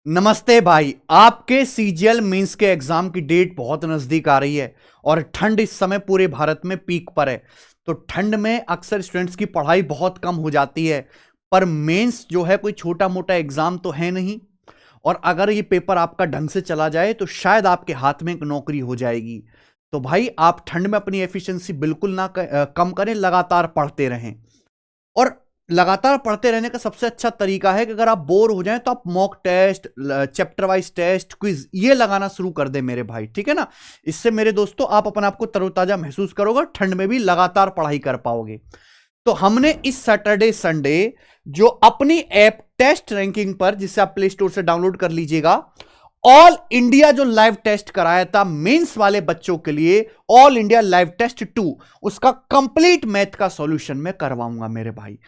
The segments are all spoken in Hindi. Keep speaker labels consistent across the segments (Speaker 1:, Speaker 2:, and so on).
Speaker 1: नमस्ते भाई। आपके सीजीएल मेंस के एग्जाम की डेट बहुत नजदीक आ रही है और ठंड इस समय पूरे भारत में पीक पर है। तो ठंड में अक्सर स्टूडेंट्स की पढ़ाई बहुत कम हो जाती है। पर मेंस जो है कोई छोटा मोटा एग्जाम तो है नहीं। और अगर ये पेपर आपका ढंग से चला जाए तो शायद आपके हाथ में एक नौकरी हो जाएगी। तो भाई आप ठंड में अपनी एफिशिएंसी बिल्कुल ना कम करें, लगातार पढ़ते रहें। और लगातार पढ़ते रहने का सबसे अच्छा तरीका है कि अगर आप बोर हो जाएं तो आप mock test, chapter wise test, quiz ये लगाना शुरू कर दें मेरे भाई, ठीक है ना। इससे मेरे दोस्तों आप अपने आप को तरोताजा महसूस करोगे, ठंड में भी लगातार पढ़ाई कर पाओगे। तो हमने इस सैटरडे संडे जो अपनी ऐप टेस्ट रैंकिंग पर, जिसे आप प्ले स्टोर से डाउनलोड कर लीजिएगा, ऑल इंडिया जो लाइव टेस्ट कराया था मेंस वाले बच्चों के लिए, ऑल इंडिया लाइव टेस्ट 2, उसका कंप्लीट मैथ का सॉल्यूशन मैं करवाऊंगा मेरे भाई।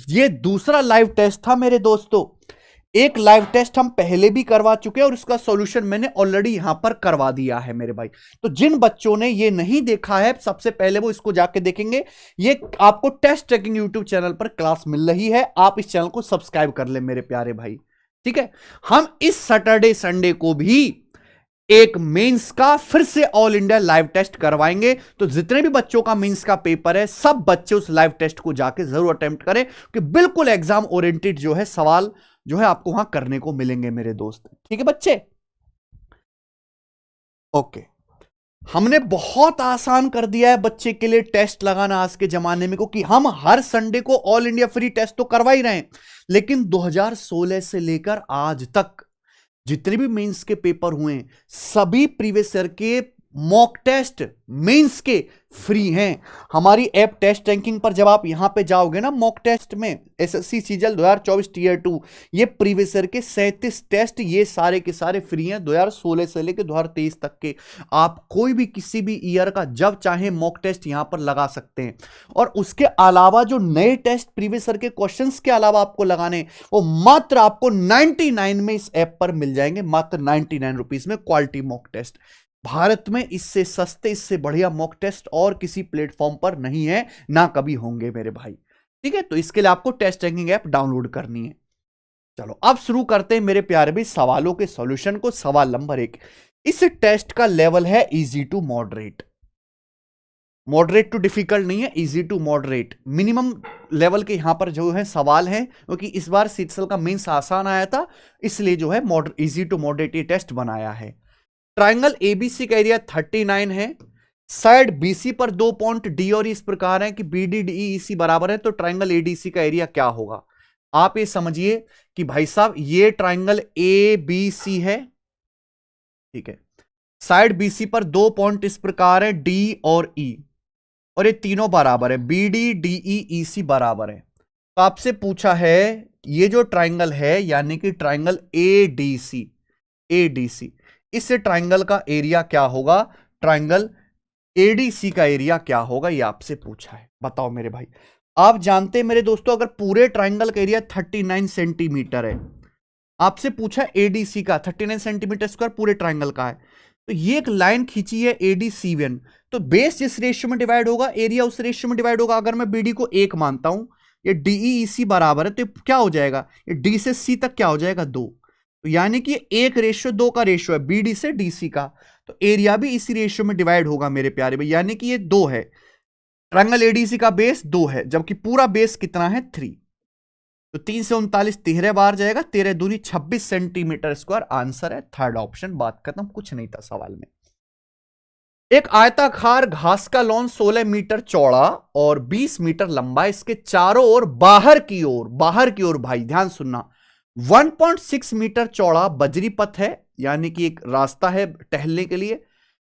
Speaker 1: ये दूसरा लाइव टेस्ट था मेरे दोस्तों। एक लाइव टेस्ट हम पहले भी करवा चुके हैं और उसका सॉल्यूशन मैंने ऑलरेडी यहां पर करवा दिया है मेरे भाई। तो जिन बच्चों ने ये नहीं देखा है, सबसे पहले वो इसको जाके देखेंगे। ये आपको टेस्ट ट्रैकिंग यूट्यूब चैनल पर क्लास मिल रही है, आप इस चैनल को सब्सक्राइब कर ले मेरे प्यारे भाई, ठीक है। हम इस सैटरडे संडे को भी एक मेंस का फिर से ऑल इंडिया लाइव टेस्ट करवाएंगे। तो जितने भी बच्चों का मेंस का पेपर है, सब बच्चे उस लाइव टेस्ट को जाके जरूर अटेम्प्ट करें, कि बिल्कुल एग्जाम ओरिएंटेड जो है सवाल जो है आपको वहां करने को मिलेंगे मेरे दोस्त, ठीक है बच्चे। ओके, हमने बहुत आसान कर दिया है बच्चे के लिए टेस्ट लगाना आज के जमाने में, क्योंकि हम हर संडे को ऑल इंडिया फ्री टेस्ट तो करवा ही रहे हैं। लेकिन 2016 से लेकर आज तक जितने भी मेंस के पेपर हुए हैं, सभी प्रीवियस ईयर के मॉक टेस्ट मेंस के फ्री हैं। हमारी ऐप टेस्ट रैंकिंग पर जब आप यहां पे जाओगे ना, मॉक टेस्ट में एसएससी सीजीएल 2024 टीयर 2, ये प्रीवियस ईयर के 37 टेस्ट, ये सारे के सारे फ्री हैं 2016 से लेकर 2023 तक के। आप कोई भी किसी भी ईयर का जब चाहे मॉक टेस्ट यहां पर लगा सकते हैं। और उसके अलावा जो नए टेस्ट प्रीवियस ईयर के क्वेश्चंस के अलावा आपको लगाने, वो मात्र आपको 99 में इस ऐप पर मिल जाएंगे, मात्र 99 रुपीज में क्वालिटी मॉक टेस्ट। भारत में इससे सस्ते, इससे बढ़िया मॉक टेस्ट और किसी प्लेटफॉर्म पर नहीं है, ना कभी होंगे मेरे भाई, ठीक है। तो इसके लिए आपको टेस्ट रैंकिंग ऐप डाउनलोड करनी है। चलो अब शुरू करते हैं मेरे प्यारे भाई सवालों के सॉल्यूशन को। सवाल नंबर 1, इस टेस्ट का लेवल है easy to moderate. Moderate to difficult नहीं है, easy to moderate minimum level के यहां पर जो है सवाल है, क्योंकि इस बार सीटसेल का मेंस आसान आया था, इसलिए जो है इजी टू मॉडरेट ये टेस्ट बनाया है। ट्राइंगल एबीसी का एरिया 39 है। साइड बीसी पर 2 पॉइंट डी और इस प्रकार है कि बीडी डीईसी बराबर है, तो ट्राइंगल एडीसी का एरिया क्या होगा। आप ये समझिए कि भाई साहब ये ट्राइंगल ए बी सी है, ठीक है। साइड बीसी पर 2 पॉइंट इस प्रकार है डी और ई, और ये तीनों बराबर है, बी डी डी ई सी बराबर है। तो आपसे पूछा है ये जो ट्राइंगल है, यानी कि ट्राइंगल एडीसी, इस ट्राइंगल का एरिया क्या होगा, ट्राइंगल एडीसी का एरिया क्या होगा, ये आपसे पूछा है। बताओ मेरे भाई। आप जानते हैं मेरे दोस्तों, अगर पूरे ट्राइंगल का एरिया 39 सेंटीमीटर है, आपसे पूछा एडीसी का 39 सेंटीमीटर स्क्वायर पूरे ट्राइंगल का है, तो ये एक लाइन खींची है एडीसी1, तो बेस जिस रेशियो में डिवाइड होगा, एरिया उस रेशियो में डिवाइड होगा। अगर मैं बीडी को 1 मानता हूं, ये डीईसी बराबर है, तो क्या हो जाएगा, ये डी से सी तक क्या हो जाएगा, 2। तो यानी कि 1:2 का रेशियो है बीडी से डीसी का, तो एरिया भी इसी रेशियो में डिवाइड होगा मेरे प्यारे भाई, यानी कि ये 2 है। ट्रायंगल एडीसी का बेस 2 है, जबकि पूरा बेस कितना है, 3। तो 3 से 39 13 बार जाएगा, 13 दूनी 26 सेंटीमीटर स्क्वायर आंसर है, थर्ड ऑप्शन। बात खत्म, कुछ नहीं था सवाल में। एक आयताकार घास का लॉन 16 मीटर चौड़ा और 20 मीटर लंबा, इसके चारों ओर बाहर की ओर भाई ध्यान सुनना, 1.6 मीटर चौड़ा बजरी पथ है, यानी कि एक रास्ता है टहलने के लिए।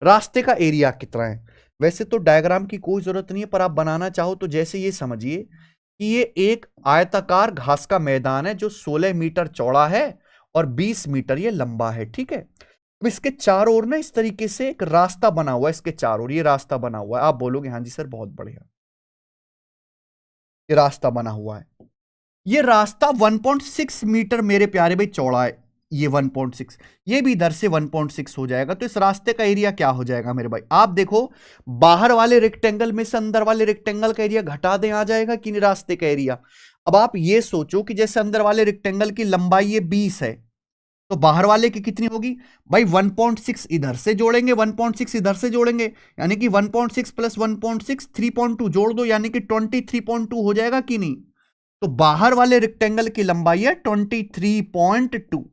Speaker 1: रास्ते का एरिया कितना है, वैसे तो डायग्राम की कोई जरूरत नहीं है, पर आप बनाना चाहो तो जैसे ये समझिए कि ये एक आयताकार घास का मैदान है जो 16 मीटर चौड़ा है और 20 मीटर ये लंबा है, ठीक है। अब इसके चारों ओर ना इस तरीके से एक रास्ता बना हुआ है, इसके चारों ओर ये रास्ता बना हुआ है। आप बोलोगे हाँ जी सर बहुत बढ़िया, ये रास्ता बना हुआ है। ये रास्ता 1.6 मीटर मेरे प्यारे भाई चौड़ा है, ये 1.6, ये भी इधर से 1.6 हो जाएगा। तो इस रास्ते का एरिया क्या हो जाएगा मेरे भाई, आप देखो बाहर वाले रेक्टेंगल में से अंदर वाले रेक्टेंगल का एरिया घटा दें, आ जाएगा कि नहीं रास्ते का एरिया। अब आप ये सोचो कि जैसे अंदर वाले रेक्टेंगल की लंबाई ये 20 है, तो बाहर वाले की कितनी होगी भाई? 1.6 इधर से जोड़ेंगे, 1.6 इधर से जोड़ेंगे, यानी कि 1.6 प्लस 1.6 3.2 जोड़ दो, यानी कि 23.2 हो जाएगा कि नहीं? तो बाहर वाले रेक्टेंगल की लंबाई है 23.2।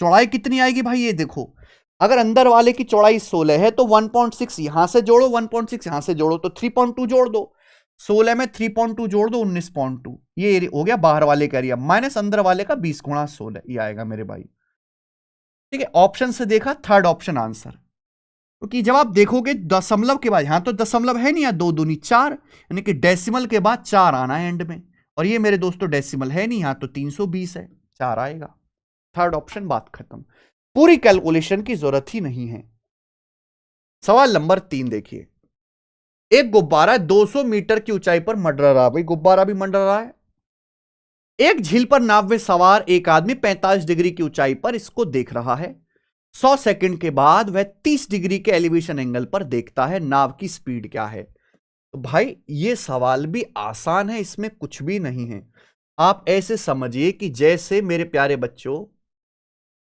Speaker 1: चौड़ाई कितनी आएगी भाई? ये देखो, अगर अंदर वाले की चौड़ाई 16 है तो 1.6 यहां से जोड़ो, 1.6 यहां से जोड़ो तो 3.2 जोड़ दो। 16 में 3.2 जोड़ दो 19.2, ये हो गया बाहर वाले का एरिया माइनस अंदर वाले का 20 गुणा 16, ये आएगा मेरे भाई। ठीक है, ऑप्शन से देखा, थर्ड ऑप्शन आंसर। क्योंकि जब आप देखोगे दशमलव के बाद, यहां तो दशमलव है नहीं, यहां 2 दूनी 4, यानी कि डेसिमल के बाद 4 आना है एंड में, और ये मेरे दोस्तों डेसिमल है नहीं, यहां तो 320 है, 4 आएगा। थर्ड ऑप्शन, बात खत्म, पूरी कैलकुलेशन की जरूरत ही नहीं है। सवाल नंबर 3 देखिए, एक गुब्बारा 200 मीटर की ऊंचाई पर मंडरा रहा, भाई गुब्बारा भी मंडरा रहा है। एक झील पर नाव में सवार एक आदमी 45 डिग्री की ऊंचाई पर इसको देख रहा है। 100 सेकंड के बाद वह 30 डिग्री के एलिवेशन एंगल पर देखता है, नाव की स्पीड क्या है? तो भाई ये सवाल भी आसान है, इसमें कुछ भी नहीं है। आप ऐसे समझिए कि जैसे मेरे प्यारे बच्चों,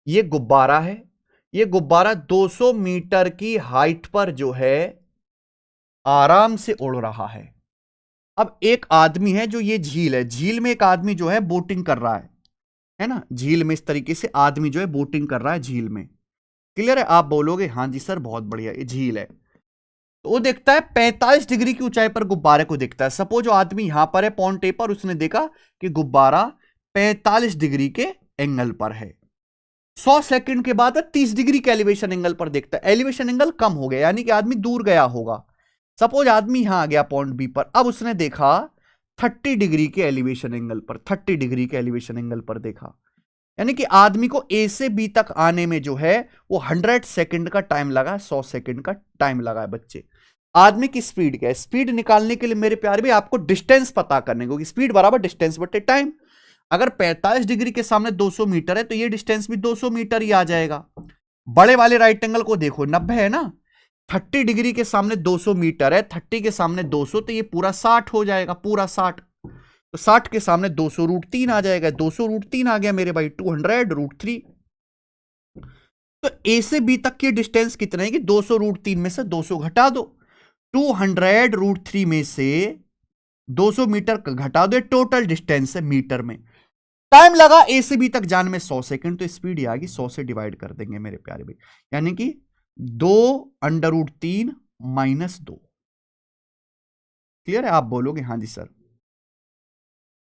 Speaker 1: ये गुब्बारा है, ये गुब्बारा 200 मीटर की हाइट पर जो है आराम से उड़ रहा है। अब एक आदमी है, जो ये झील है, झील में एक आदमी जो है बोटिंग कर रहा है ना, झील में इस तरीके से आदमी जो है बोटिंग कर रहा है झील में। क्लियर है? आप बोलोगे हाँ जी सर बहुत बढ़िया, ये झील है। तो वो देखता है 45 डिग्री की ऊंचाई पर गुब्बारे को देखता है। सपोज जो आदमी यहां पर है पॉइंट ए पर, उसने देखा कि गुब्बारा 45 डिग्री के एंगल पर है। 100 सेकंड के बाद 30 डिग्री के एलिवेशन एंगल पर देखता है। एलिवेशन एंगल कम हो गया, यानी कि आदमी दूर गया होगा। सपोज आदमी यहां आ गया पॉइंट बी पर, अब उसने देखा 30 डिग्री के एलिवेशन एंगल पर, 30 डिग्री के एलिवेशन एंगल पर देखा, यानी कि आदमी को ए से बी तक आने में जो है वो 100 सेकंड का टाइम लगा, 100 सेकंड का टाइम लगा है बच्चे। आदमी की स्पीड क्या है? स्पीड निकालने के लिए मेरे प्यारे भी आपको डिस्टेंस पता करने को, स्पीड बराबर डिस्टेंस बटे टाइम। अगर 45 डिग्री के सामने 200 मीटर है तो ये डिस्टेंस भी 200 मीटर ही आ जाएगा। बड़े वाले राइट एंगल को देखो, 90 है ना, 30 डिग्री के सामने 200 मीटर है, 30 के सामने 200, तो ये पूरा 60 हो जाएगा, पूरा 60। तो 60 के सामने 200 रूट 3 आ जाएगा, 200 रूट 3 आ गया मेरे भाई, 200 रूट 3। तो ए से बी तक की डिस्टेंस कितना है कि 200 रूट 3 में से 200 घटा दो, 200 रूट 3 में से 200 मीटर घटा दो, टोटल डिस्टेंस है मीटर में। टाइम लगा ए से बी तक जाने में 100 सेकंड, तो स्पीड आ गई 100 से डिवाइड कर देंगे मेरे प्यारे भाई, यानी कि 2 अंडर रूट 3 माइनस 2। क्लियर है? आप बोलोगे हाँ जी सर।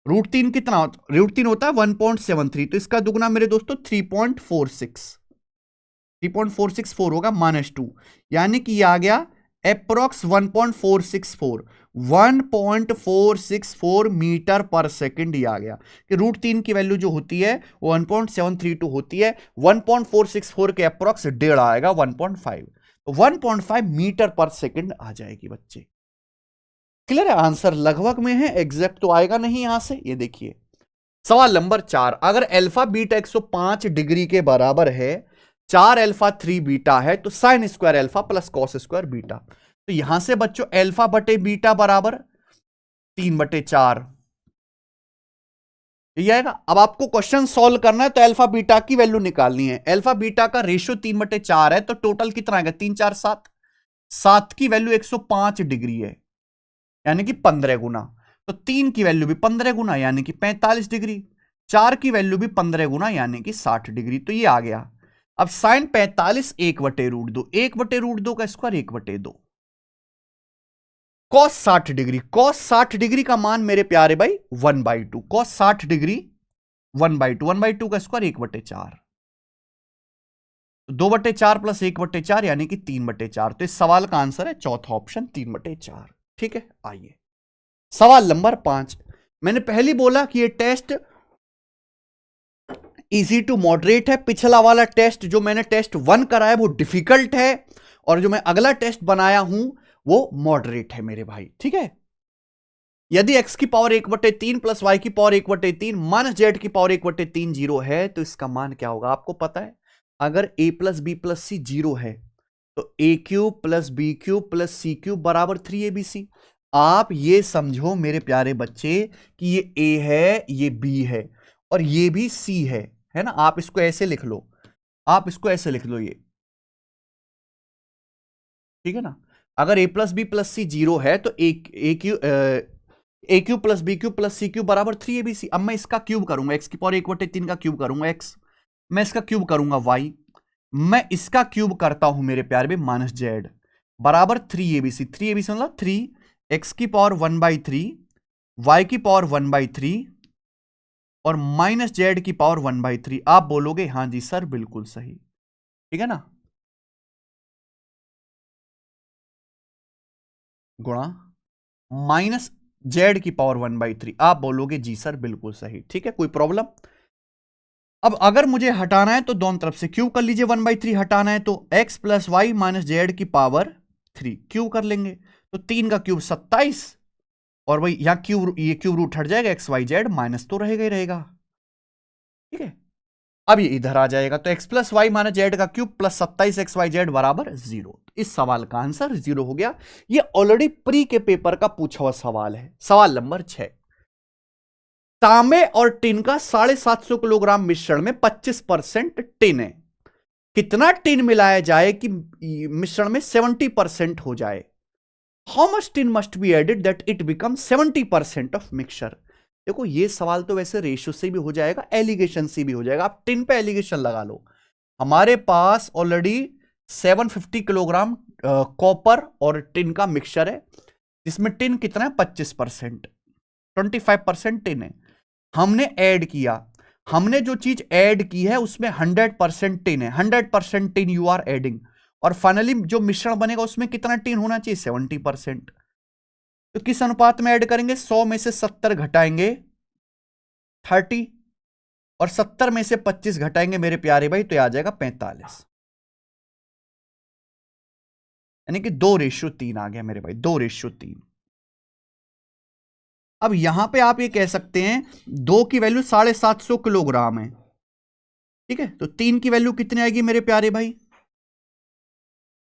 Speaker 1: रूट 3 कितना होता? रूट 3 होता है 1.73, तो इसका दुगना मेरे दोस्तों 3.464 होगा -2, यानी कि ये आ गया अप्रोक्स 1.464 मीटर पर सेकंड। ये आ गया कि रूट 3 की वैल्यू जो होती है वो 1.732 होती है, 1.464 के अप्रोक्स डेढ़ आएगा 1.5, तो 1.5 मीटर पर सेकंड आ जाएगी बच्चे। क्लियर है? आंसर लगभग में है, एग्जैक्ट तो आएगा नहीं यहां से। ये देखिए सवाल नंबर 4, अगर अल्फा बीटा 105 डिग्री के बराबर है, 4 अल्फा 3 बीटा है, तो sine square alpha plus cos square beta. तो यहां से बच्चों अल्फा बटे बीटा बराबर 3/4 ये आएगा। अब आपको क्वेश्चन सॉल्व करना है तो अल्फा बीटा की वैल्यू निकालनी है। अल्फा बीटा का रेशियो 3/4 है, तो टोटल कितना आएगा? 3 4 7, 7 की वैल्यू 105 डिग्री है, यानी कि 15 गुना। तो 3 की वैल्यू भी 15 गुना, यानी कि 45 डिग्री। 4 की वैल्यू भी 15 गुना, यानी कि 60 डिग्री। तो ये आ गया। अब साइन 45 1/√2, 1/√2 का square 1/2। Cos 60 degree, cos 60 degree का मान मेरे प्यारे भाई 1/2, कॉस 60 डिग्री 1/2, 1/2 का स्क्वायर 1/4, 2/4 प्लस 1/4 यानी कि 3/4। तो इस सवाल का आंसर है चौथा ऑप्शन 3/4। ठीक है, आइए सवाल नंबर 5। मैंने पहले बोला कि ये टेस्ट इजी टू मॉडरेट है। पिछला वाला टेस्ट जो मैंने टेस्ट 1 कराया वो डिफिकल्ट है, और जो मैं अगला टेस्ट बनाया हूं वो मॉडरेट है मेरे भाई। ठीक है, यदि x की पावर 1/3 प्लस y की पावर 1/3 माइनस z की पावर 1/3 जीरो है, तो इसका मान क्या होगा? आपको पता है, अगर a plus B plus C zero है तो a³ plus b³ plus c³ बराबर 3abc। आप ये समझो मेरे प्यारे बच्चे कि ये a है, ये b है, और ये भी c है ना। आप इसको ऐसे लिख लो आप इसको ऐसे लिख लो, ये ठीक है ना। अगर a plus B plus C 0 है तो A cube plus B cube plus C cube बराबर 3abc। अब मैं इसका क्यूब करूंगा, x की पावर 1/3 का क्यूब करूंगा x, मैं इसका क्यूब करूंगा y, मैं इसका क्यूब करता हूं मेरे प्यारे में माइनस जेड बराबर 3abc। 3abc मतलब 3 x की पावर 1/3 y की पावर 1/3 और माइनस जेड की पावर 1/3। आप बोलोगे हां जी सर बिल्कुल सही, ठीक है ना, गुणा माइनस जेड की पावर 1/3। आप बोलोगे जी सर बिल्कुल सही, ठीक है, कोई प्रॉब्लम। अब अगर मुझे हटाना है तो दोनों तरफ से क्यूब कर लीजिए, 1/3 हटाना है तो x plus Y minus Z की पावर 3 क्यूब कर लेंगे, तो 3 का क्यूब 27 और वही यहां क्यूब, ये क्यूब रूट हट जाएगा, एक्स वाई जेड माइनस तो रहेगा ही रहेगा, ठीक है। अब ये इधर आ जाएगा तो x plus Y minus Z का cube plus 27 X Y Z बराबर 0। इस सवाल का आंसर 0 हो गया। ये ऑलरेडी प्री के पेपर का पूछा हुआ सवाल है। सवाल नंबर 6, तांबे और टिन का 750 किलोग्राम मिश्रण में 25% टिन है, कितना टिन मिलाया जाए कि मिश्रण में 70% हो जाए? How much tin must be added that it become 70% of mixture. देखो ये सवाल तो वैसे रेशियो से भी हो जाएगा, एलिगेशन से भी हो जाएगा, आप टिन पे एलिगेशन लगा लो। हमारे पास ऑलरेडी 750 किलोग्राम कॉपर और टिन का मिक्सचर है, जिसमें टिन कितना है 25%, 25% टिन है। हमने ऐड किया, हमने जो चीज ऐड की है उसमें 100% टिन है, 100% टिन यू आर एडिंग, और फाइनली जो मिश्रण बनेगा उसमें कितना टिन होना चाहिए 70%। तो किस अनुपात में ऐड करेंगे? 100 में से 70 घटाएंगे 30 और 70 में से 25 घटाएंगे मेरे प्यारे भाई, तो आ जाएगा 45, यानी कि 2:3 आ गया मेरे भाई, 2:3। अब यहां पे आप ये कह सकते हैं 2 की वैल्यू 750 किलोग्राम है, ठीक है, तो 3 की वैल्यू कितनी आएगी मेरे प्यारे भाई?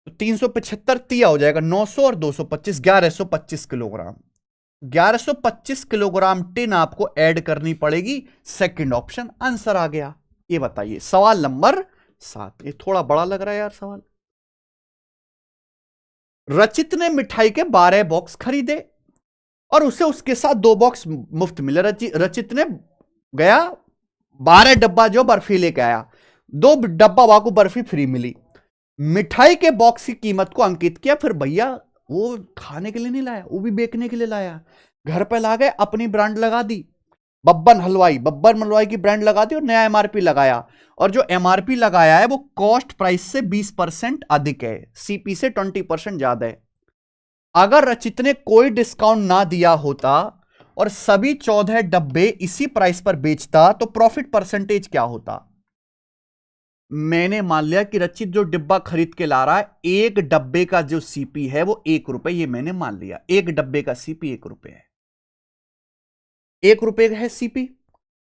Speaker 1: तो 375 तिया हो जाएगा 900 और 225 1125 किलोग्राम। 1125 किलोग्राम टिन आपको ऐड करनी पड़ेगी, सेकंड ऑप्शन आंसर आ गया। ये बताइए सवाल नंबर 7, ये थोड़ा बड़ा लग रहा है यार सवाल। रचित ने मिठाई के 12 बॉक्स खरीदे और उसे उसके साथ 2 बॉक्स मुफ्त मिले। रचित ने गया 12 डब्बा जो बर्फी लेके आया, 2 डब्बा वाको बर्फी फ्री मिली। मिठाई के बॉक्स की कीमत को अंकित किया, फिर भैया वो खाने के लिए नहीं लाया, वो भी बेचने के लिए लाया। घर पे ला गए, अपनी ब्रांड लगा दी, बब्बन हलवाई की ब्रांड लगा दी और नया एमआरपी लगाया, और जो एमआरपी लगाया है वो कॉस्ट प्राइस से 20% अधिक है, सीपी से 20% ज्यादा है। अगर रचित ने कोई डिस्काउंट ना दिया होता और सभी 14 डब्बे इसी प्राइस पर बेचता तो प्रॉफिट परसेंटेज क्या होता? मैंने मान लिया कि रचित जो डिब्बा खरीद के ला रहा है, एक डब्बे का जो सीपी है वो 1 रुपए, ये मैंने मान लिया, एक डब्बे का सीपी 1 रुपए है, 1 रुपए का है सीपी।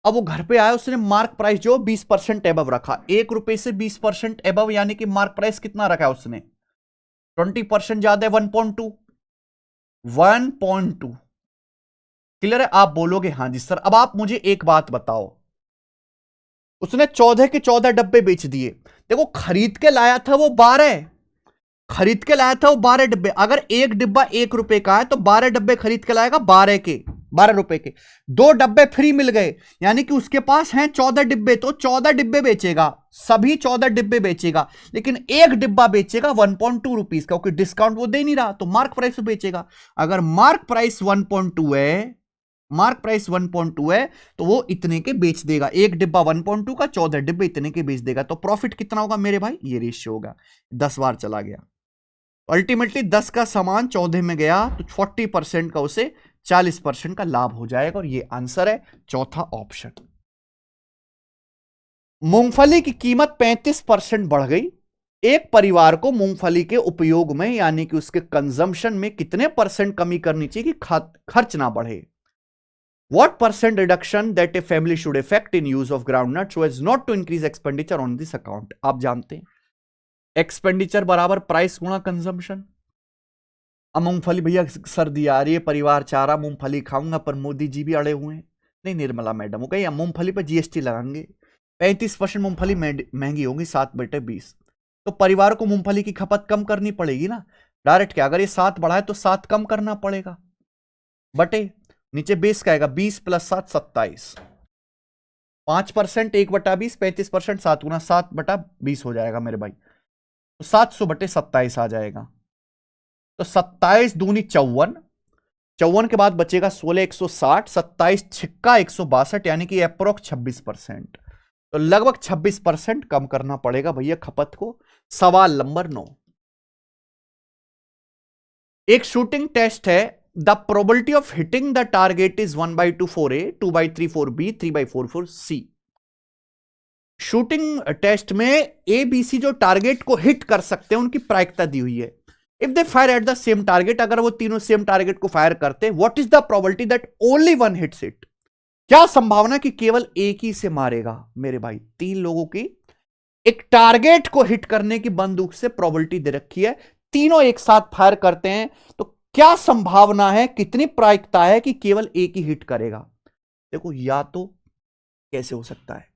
Speaker 1: अब वो घर पे आया, उसने मार्क प्राइस जो 20% एबव रखा, 1 रुपए से 20% एबव, यानी कि मार्क प्राइस कितना रखा है उसने? 20% ज्यादा है, 1.2, 1.2। क्लियर है? आप बोलोगे हां जी सर। अब आप मुझे एक बात बताओ, उसने 14 के 14 डब्बे बेच दिए, देखो खरीद के लाया था वो 12, खरीद के लाया था वो 12 डब्बे। अगर एक डिब्बा 1 रुपए का है तो 12 डब्बे खरीद के लाएगा 12 रुपए के, 2 डब्बे फ्री मिल गए, यानी कि उसके पास हैं 14 डिब्बे, तो 14 डिब्बे बेचेगा, सभी 14 डिब्बे बेचेगा, लेकिन एक डिब्बा बेचेगा 1.2 रुपीज का, क्योंकि डिस्काउंट वो दे नहीं रहा, तो मार्क प्राइस पे बेचेगा। अगर मार्क प्राइस 1.2 है, मार्क प्राइस 1.2 है, तो वो इतने के बेच देगा, एक डिब्बा 1.2 का, 14 डिब्बे इतने के बेच देगा, तो प्रॉफिट कितना होगा मेरे भाई? ये रेशियो होगा, 10 बार चला गया, अल्टीमेटली 10 का सामान 14 में गया, तो 40% का उसे 40% का लाभ हो जाएगा, और ये आंसर है चौथा ऑप्शन। मूंगफली की कीमत 35% बढ़ गई, एक परिवार को मूंगफली के उपयोग में यानी कि उसके कंजम्पशन में कितने % कमी करनी चाहिए कि खर्च ना बढ़े? What % reduction that a family should effect in use of groundnut so as not to increase expenditure on this account? आप जानते हैं एक्सपेंडिचर बराबर प्राइस गुणा कंजम्पशन। अब मूंगफली भैया सर्दी आ रही है, परिवार चाह रहा मूंगफली खाऊंगा, पर मोदी जी भी अड़े हुए हैं, नहीं निर्मला मैडम, वो कही मूंगफली पर जीएसटी लगाएंगे, 35% मूंगफली महंगी होगी 7/20। तो परिवार को मूंगफली की खपत कम करनी पड़ेगी ना, डायरेक्ट क्या, अगर ये 7 बढ़ा है तो 7 कम करना पड़ेगा, बटे नीचे बेस का आएगा 20 + 7 27। 5% 1/20, 35% 7 × 7/20 हो जाएगा मेरे भाई, तो 700/27 आ जाएगा। तो 27 दूनी 54, 54 के बाद बचेगा 16 160, 27 छिक्का 162, यानी कि अप्रोक्स 26%। तो लगभग 26% कम करना पड़ेगा भैया खपत को। सवाल नंबर 9, एक शूटिंग टेस्ट है, the probability of hitting the target is 1/2 A, 2/3 B, 3/4 C। Shooting test में ए बी सी जो टारगेट को हिट कर सकते हैं उनकी प्रायिकता दी हुई है। If they fire at the same target, अगर वो तीनों सेम टारगेट को फायर करते, what is the probability that only one hits it. क्या संभावना कि केवल एक ही से मारेगा मेरे भाई। 3 लोगों की एक टारगेट को हिट करने की बंदूक से प्रोबेबिलिटी दे रखी है, तीनों एक साथ फायर करते हैं, तो क्या संभावना है, कितनी प्रायिकता है कि केवल एक ही हिट करेगा। देखो या तो कैसे हो सकता है,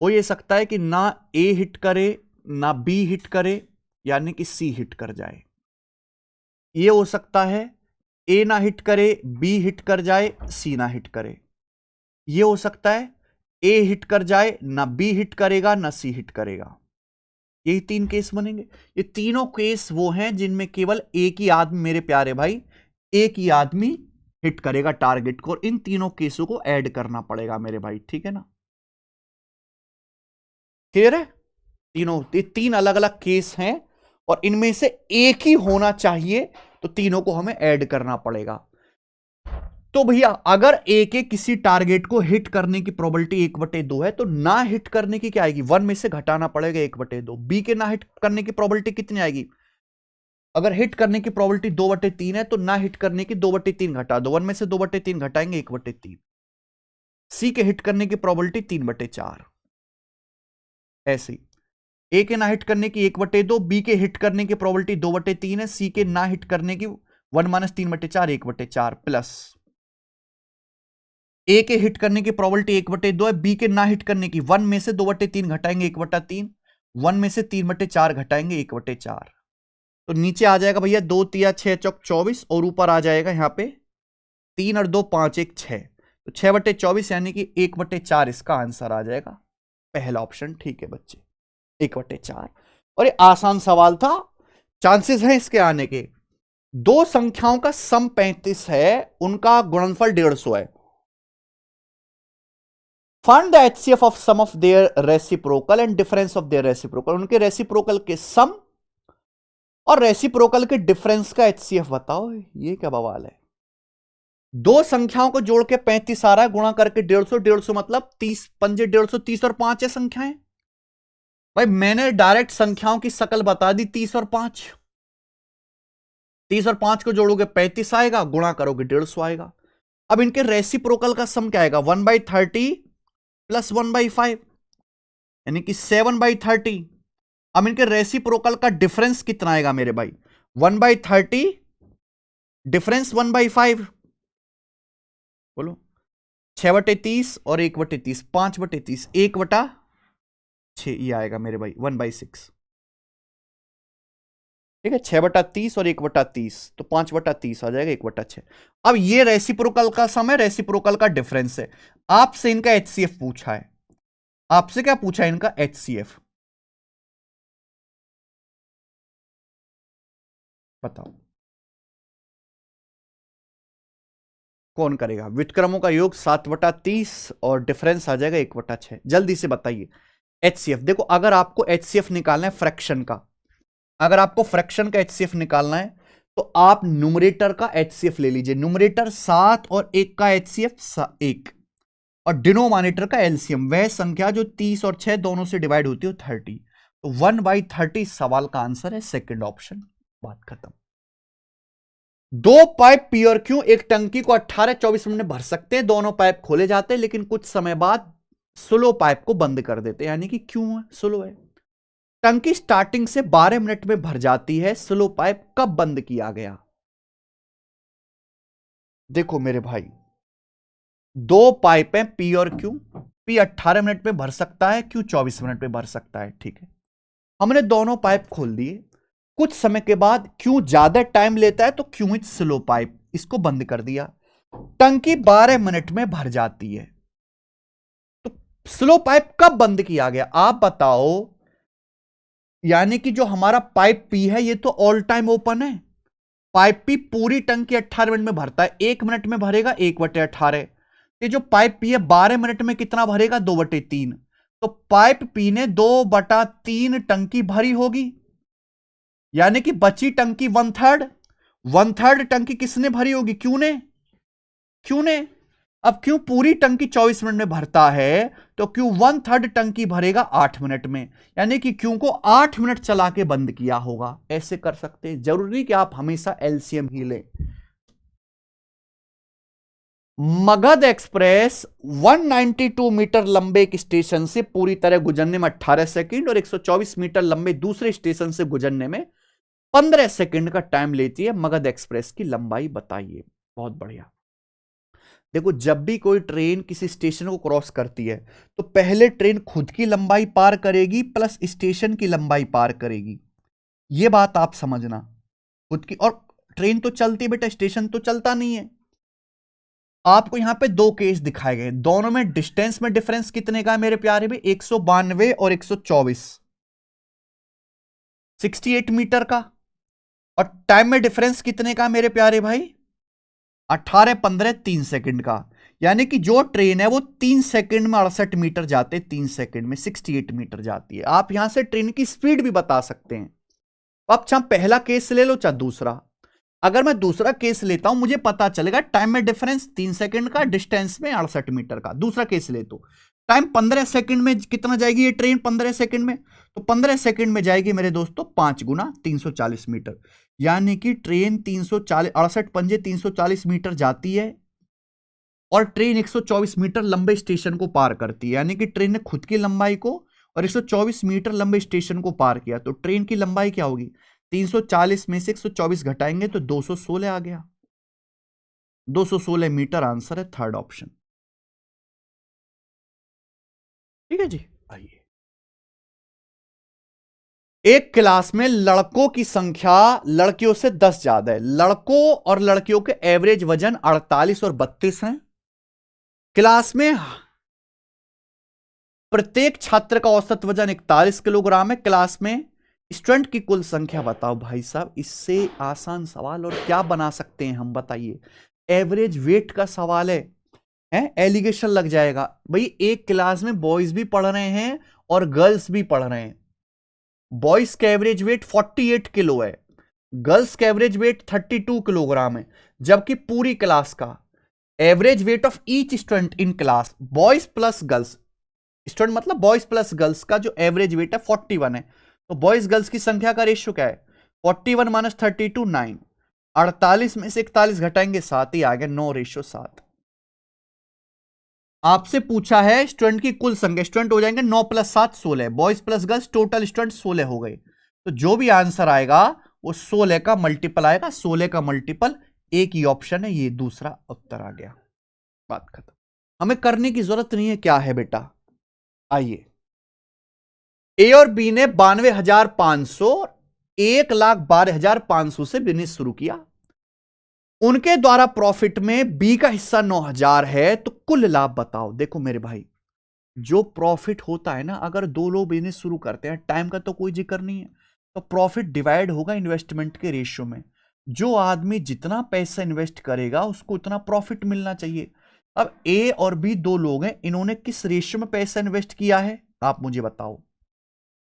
Speaker 1: हो ये सकता है कि ना ए हिट करे ना बी हिट करे, यानी कि सी हिट कर जाए। ये हो सकता है ए ना हिट करे, बी हिट कर जाए, सी ना हिट करे। ये हो सकता है ए हिट कर जाए, ना बी हिट करेगा ना सी हिट करेगा। यही 3 केस बनेंगे। ये तीनों केस वो हैं जिनमें केवल एक ही आदमी, मेरे प्यारे भाई, एक ही आदमी हिट करेगा टारगेट को, और इन तीनों केसों को ऐड करना पड़ेगा मेरे भाई, ठीक है ना। क्लियर है। तीनों, ये 3 अलग अलग केस हैं और इनमें से एक ही होना चाहिए, तो तीनों को हमें ऐड करना पड़ेगा। तो भैया अगर ए के किसी टारगेट को हिट करने की प्रोबेबिलिटी 1/2 है, तो ना हिट करने की क्या आएगी, 1 में से घटाना पड़ेगा 1/2। बी के ना हिट करने की प्रोबेबिलिटी कितनी आएगी, अगर हिट करने की प्रोबेबिलिटी 2/3 है, तो ना हिट करने की 2/3 घटा दो, 1 में से 2/3 घटाएंगे 1/3। सी के हिट करने की प्रोबेबिलिटी 3/4। ऐसे ए के ना हिट करने की 1/2, बी के हिट करने की प्रोबेबिलिटी 2/3 है, सी के ना हिट करने की 1 - 3/4 1/4 प्लस ए के हिट करने की प्रोबेबिलिटी 1/2 है, बी के ना हिट करने की 1 में से 2/3 घटाएंगे 1/3, 1 में से 3/4 घटाएंगे 1/4। तो नीचे आ जाएगा भैया 2 × 6 = 24, और ऊपर आ जाएगा यहां पे 3 और 2 5 1 6, तो 6/24 यानी कि 1/4 इसका आंसर आ जाएगा। पहला ऑप्शन ठीक है बच्चे, 1/4। और ये आसान सवाल था, चांसेस हैं इसके आने के। दो संख्याओं का सम 35 है, उनका गुणनफल 150 है। Find the HCF of sum of their reciprocal and difference of their reciprocal. उनके रेसिप्रोकल के सम और रेसिप्रोकल के डिफरेंस का एचसीएफ बताओ। ये क्या बवाल है। दो संख्याओं को जोड़ के 35 आ रहा है, गुणा करके 150, 150 मतलब 30 पंजे 150, 30 और 5 है संख्याएं। भाई मैंने डायरेक्ट संख्याओं की शकल बता दी, 30 और 5। 30 और 5 को जोड़ोगे 35 आएगा, गुणा करोगे 150 आएगा। अब इनके रेसिप्रोकल का सम क्या आएगा, 1/30 + 1/5 यानी कि 7/30। अब इनके रेसिप्रोकल का डिफरेंस कितना आएगा मेरे भाई, 1/30 डिफरेंस 1/5, बोलो 6/30 और 1/30, 5/30, 1/6 ये आएगा मेरे भाई 1/6। ठीक है, 6/30 और 1/30, तो 5/30 आ जाएगा 1/6। अब ये रेसिप्रोकल का सम है, रेसिप्रोकल का डिफरेंस है। आपसे इनका एचसीएफ पूछा है, आपसे क्या पूछा है इनका एचसीएफ, बताओ कौन करेगा। व्युत्क्रमों का योग 7/30 और डिफरेंस आ जाएगा 1/6। जल्दी से बताइए एचसीएफ। देखो अगर आपको एचसीएफ निकालना है फ्रैक्शन का, अगर आपको फ्रैक्शन का एचसीएफ निकालना है, तो आप न्यूमरेटर का एचसीएफ ले लीजिए। न्यूमरेटर 7 और 1 का एचसीएफ 1, और डिनोमिनेटर का एलसीएम, वह संख्या जो 30 और 6 दोनों से डिवाइड होती है 30। तो 1/30 सवाल का आंसर है सेकंड ऑप्शन। बात खत्म। 2 पाइप पी और क्यू एक टंकी को 18-24 मिनट में भर सकते हैं। दोनों पाइप खोले जाते हैं, लेकिन कुछ समय बाद स्लो पाइप को बंद कर देते हैं, यानी कि क्यों स्लो है। टंकी स्टार्टिंग से 12 मिनट में भर जाती है, स्लो पाइप कब बंद किया गया। देखो मेरे भाई, 2 पाइप हैं पी और क्यू। पी 18 मिनट में भर सकता है, क्यू 24 मिनट में भर सकता है। ठीक है, हमने दोनों पाइप खोल दिए। कुछ समय के बाद क्यू ज्यादा टाइम लेता है तो क्यू इज स्लो पाइप, इसको बंद कर दिया। टंकी 12 मिनट में भर जाती है। तो स्लो पाइप कब बंद किया गया आप बताओ? यानी कि जो हमारा पाइप पी है ये तो ऑल टाइम ओपन है। पाइप पी पूरी टंकी 18 मिनट में भरता है, 1 मिनट में भरेगा 1/18। ये जो पाइप पी है 12 मिनट में कितना भरेगा 2/3। तो पाइप पी ने 2/3 टंकी भरी होगी, यानी कि बची टंकी 1/3 टंकी किसने भरी होगी? क्यू ने। अब क्यू पूरी टंकी 24 मिनट में भरता है तो क्यू 1/3 टंकी भरेगा 8 मिनट में, यानी कि क्यू को 8 मिनट चला के बंद किया होगा। ऐसे कर सकते हैं, जरूरी नहीं कि आप हमेशा एलसीएम ही लें। मगध एक्सप्रेस 192 मीटर लंबे एक स्टेशन से पूरी तरह गुजरने में 18 सेकंड और 124 मीटर लंबे दूसरे स्टेशन से गुजरने में 15 सेकंड का टाइम लेती है। मगध एक्सप्रेस की लंबाई बताइए। बहुत बढ़िया। देखो, जब भी कोई ट्रेन किसी स्टेशन को क्रॉस करती है तो पहले ट्रेन खुद की लंबाई पार करेगी प्लस स्टेशन की लंबाई पार करेगी। यह बात आप समझना, खुद की। और ट्रेन तो चलती है बेटा, स्टेशन तो चलता नहीं है। आपको यहां पे दो केस दिखाए गए, दोनों में डिस्टेंस में डिफरेंस कितने का है मेरे प्यारे भाई? 192 और 124, 68 मीटर का। और टाइम में डिफरेंस कितने का मेरे प्यारे भाई? 18, 15, 3 सेकंड का। यानी कि जो ट्रेन है वो 3 सेकंड में 68 मीटर जाते, 3 सेकंड में 68 मीटर जाती है। आप यहां से ट्रेन की स्पीड भी बता सकते हैं। अब चाहे पहला केस ले लो चाहे दूसरा। अगर मैं दूसरा केस लेता हूं, मुझे पता चलेगा टाइम में डिफरेंस 3 सेकंड का, डिस्टेंस में 68 मीटर का। दूसरा केस ले तो टाइम 15 सेकंड में कितना जाएगी ये ट्रेन? 15 सेकंड में तो 15 सेकंड में जाएगी मेरे दोस्तों 5 गुना 340 मीटर। यानी कि ट्रेन 340, 68 पंजे 340 मीटर जाती है और ट्रेन 124 मीटर लंबे स्टेशन को पार करती है। यानी कि ट्रेन ने खुद की लंबाई को और 124 मीटर लंबे स्टेशन को पार किया। तो ट्रेन की लंबाई क्या होगी? 340 में से 124 घटाएंगे तो 216 आ गया। 216 मीटर आंसर है, थर्ड ऑप्शन। ठीक है जी। आइए, एक क्लास में लड़कों की संख्या लड़कियों से 10 ज्यादा है। लड़कों और लड़कियों के एवरेज वजन 48 और 32 हैं। क्लास में प्रत्येक छात्र का औसत वजन 41 किलोग्राम है। क्लास में स्टूडेंट की कुल संख्या बताओ। भाई साहब, इससे आसान सवाल और क्या बना सकते हैं हम? बताइए। एवरेज वेट का सवाल है, एलिगेशन लग जाएगा। भाई एक क्लास में बॉयज भी पढ़ रहे हैं और गर्ल्स भी पढ़ रहे हैं। बॉयज का एवरेज वेट 48 किलो है, गर्ल्स का एवरेज वेट 32 किलोग्राम है। जबकि पूरी क्लास का average weight of each student in class, boys plus girls, student मतलब बॉयज प्लस गर्ल्स का जो एवरेज वेट है 41 है। तो बॉयज गर्ल्स की संख्या का रेशियो क्या है? 41 माइनस 32 9। 48 में से 41 घटाएंगे 7 ही आ गया, 9:7। आपसे पूछा है स्टूडेंट की कुल संख्या, स्टूडेंट हो जाएंगे 9 + 7 16, boys plus girls total student 16 हो गए। तो जो भी आंसर आएगा वो 16 का मल्टीपल आएगा। 16 का मल्टीपल एक ही ऑप्शन है, ये दूसरा उत्तर आ गया। बात खत्म। हमें करने की जरूरत नहीं है। क्या है बेटा? आइए, ए और बी ने 92,500, 1,12,500 से बिजनेस शुरू किया। उनके द्वारा प्रॉफिट में बी का हिस्सा 9,000 है। तो कुल लाभ बताओ। देखो मेरे भाई, जो प्रॉफिट होता है ना, अगर दो लोग बिजनेस शुरू करते हैं, टाइम का तो कोई जिक्र नहीं है, तो प्रॉफिट डिवाइड होगा इन्वेस्टमेंट के रेशियो में। जो आदमी जितना पैसा इन्वेस्ट करेगा उसको उतना प्रॉफिट मिलना चाहिए। अब ए और बी दो लोग हैं, इन्होंने किस रेशियो में पैसा इन्वेस्ट किया है आप मुझे बताओ।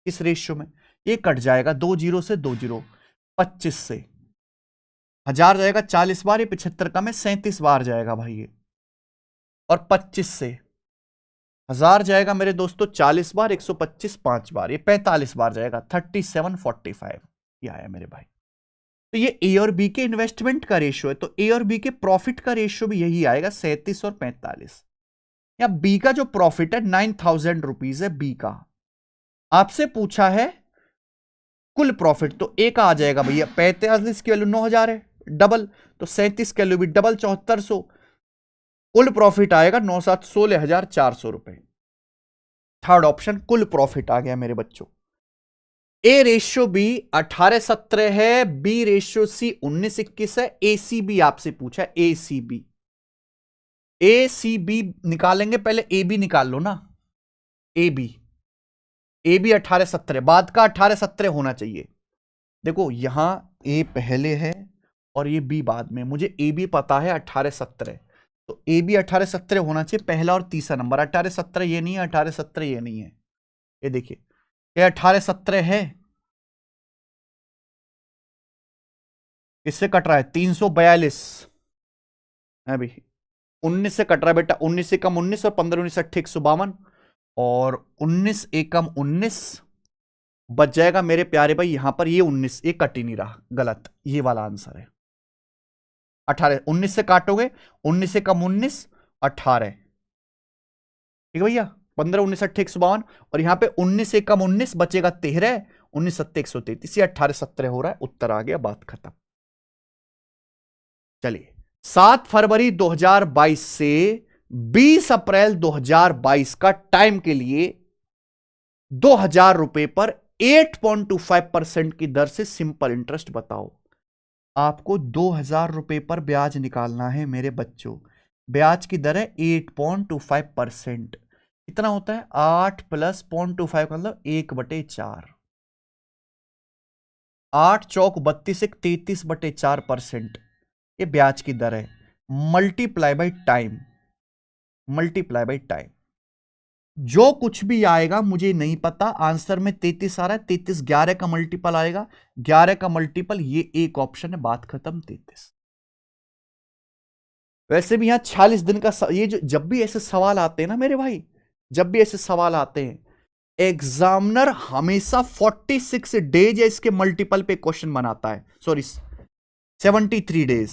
Speaker 1: किस रेशियो में? ये कट जाएगा 2 0 से 2 0, 25 से 1000 जाएगा 40 बार, ये 75 का में 37 बार जाएगा भाई ये। और 25 से 1000 जाएगा मेरे दोस्तों 40 बार, 125 5 बार, ये 45 बार जाएगा, 3745 ये आया मेरे भाई। तो ये ए और बी के इन्वेस्टमेंट का रेशियो है। तो ए और बी के प्रॉफिट का रेशियो भी यही आएगा, 37 और 45। या बी का जो प्रॉफिट है 9,000 रुपीज है बी का। आपसे पूछा है कुल प्रॉफिट, तो ए का आ जाएगा भैया 45 की वैल्यू 9,000 है, डबल, तो 37 की वैल्यू भी डबल 7400। कुल प्रॉफिट आएगा 9,16,400 रुपए। थर्ड ऑप्शन कुल प्रॉफिट आ गया मेरे बच्चों। ए रेशियो बी 18-17 है, बी रेशियो सी 19-21 है, ए सी बी आपसे पूछा, ए सी बी। ए सी बी निकालेंगे, पहले ए बी निकाल लो ना। ए बी 18-17 बाद का 18-17 होना चाहिए। देखो यहां ए पहले है और ये बी बाद में, मुझे ए बी पता है 18-17, तो ए बी 18-17 होना चाहिए पहला और तीसरा नंबर। 18-17 ये नहीं है, 18-17 ये नहीं है। ये देखिए ये 18-17 है, इससे कट रहा है 342 है भाई, 19 से कट रहा है बेटा, 19 से कम 19 और 15-19 152 और 19 एकम 19 बच जाएगा मेरे प्यारे भाई। यहां पर ये 19 ये कट ही नहीं रहा, गलत, ये वाला आंसर है। 18 19 से काटोगे, 19 से कम 19 18, ठीक है भैया, 15-19 152 और यहां पे 19 से कम 19 बचेगा 13, 19 7 133, 18-17 हो रहा है, उत्तर आ गया, बात खत्म। चलिए 7 फरवरी 2022 से 20 अप्रैल 2022 का टाइम के लिए 2000 रुपए पर 8.25% की दर से सिंपल इंटरेस्ट बताओ। आपको 2000 रुपए पर ब्याज निकालना है मेरे बच्चों। ब्याज की दर है 8.25%। कितना होता है 8 + 0.25 का मतलब 1/4। 8 चौक 32 33/4% ये ब्याज की दर है। Multiply by time, multiply by time, जो कुछ भी आएगा मुझे नहीं पता। आंसर में 33 आ रहा है, 33 11 का मल्टीपल आएगा, 11 का मल्टीपल ये एक ऑप्शन है, बात खत्म 33। वैसे भी यहां 46 दिन का ये जो जब भी ऐसे सवाल आते हैं ना मेरे भाई, जब भी ऐसे सवाल आते हैं, एग्जामिनर हमेशा 46 डेज या इसके मल्टीपल पे क्वेश्चन बनाता है। Sorry 73 days,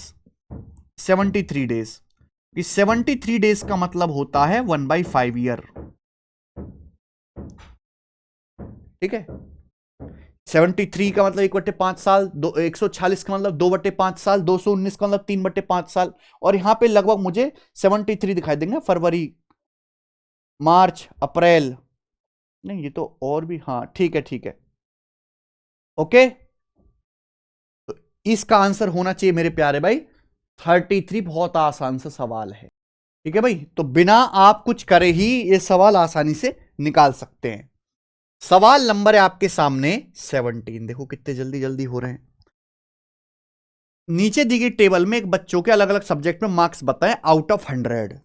Speaker 1: 73 days. इस 73 डेज का मतलब होता है 1/5 ईयर, ठीक है। 73 का मतलब 1/5 साल, 140 का मतलब 2/5 साल, 219 का मतलब 3/5 साल, और यहां पे लगभग मुझे 73 दिखाई देंगे। फरवरी, मार्च, अप्रैल, नहीं ये तो और भी, हाँ ठीक है ठीक है, ओके। तो इसका आंसर होना चाहिए मेरे प्यारे भाई 33। बहुत आसान सा सवाल है, ठीक है भाई। तो बिना आप कुछ करे ही ये सवाल आसानी से निकाल सकते हैं। सवाल नंबर है आपके सामने 17। देखो कितने जल्दी जल्दी हो रहे हैं। नीचे दी गई टेबल में एक बच्चों के अलग अलग सब्जेक्ट में मार्क्स बताएं आउट ऑफ 100।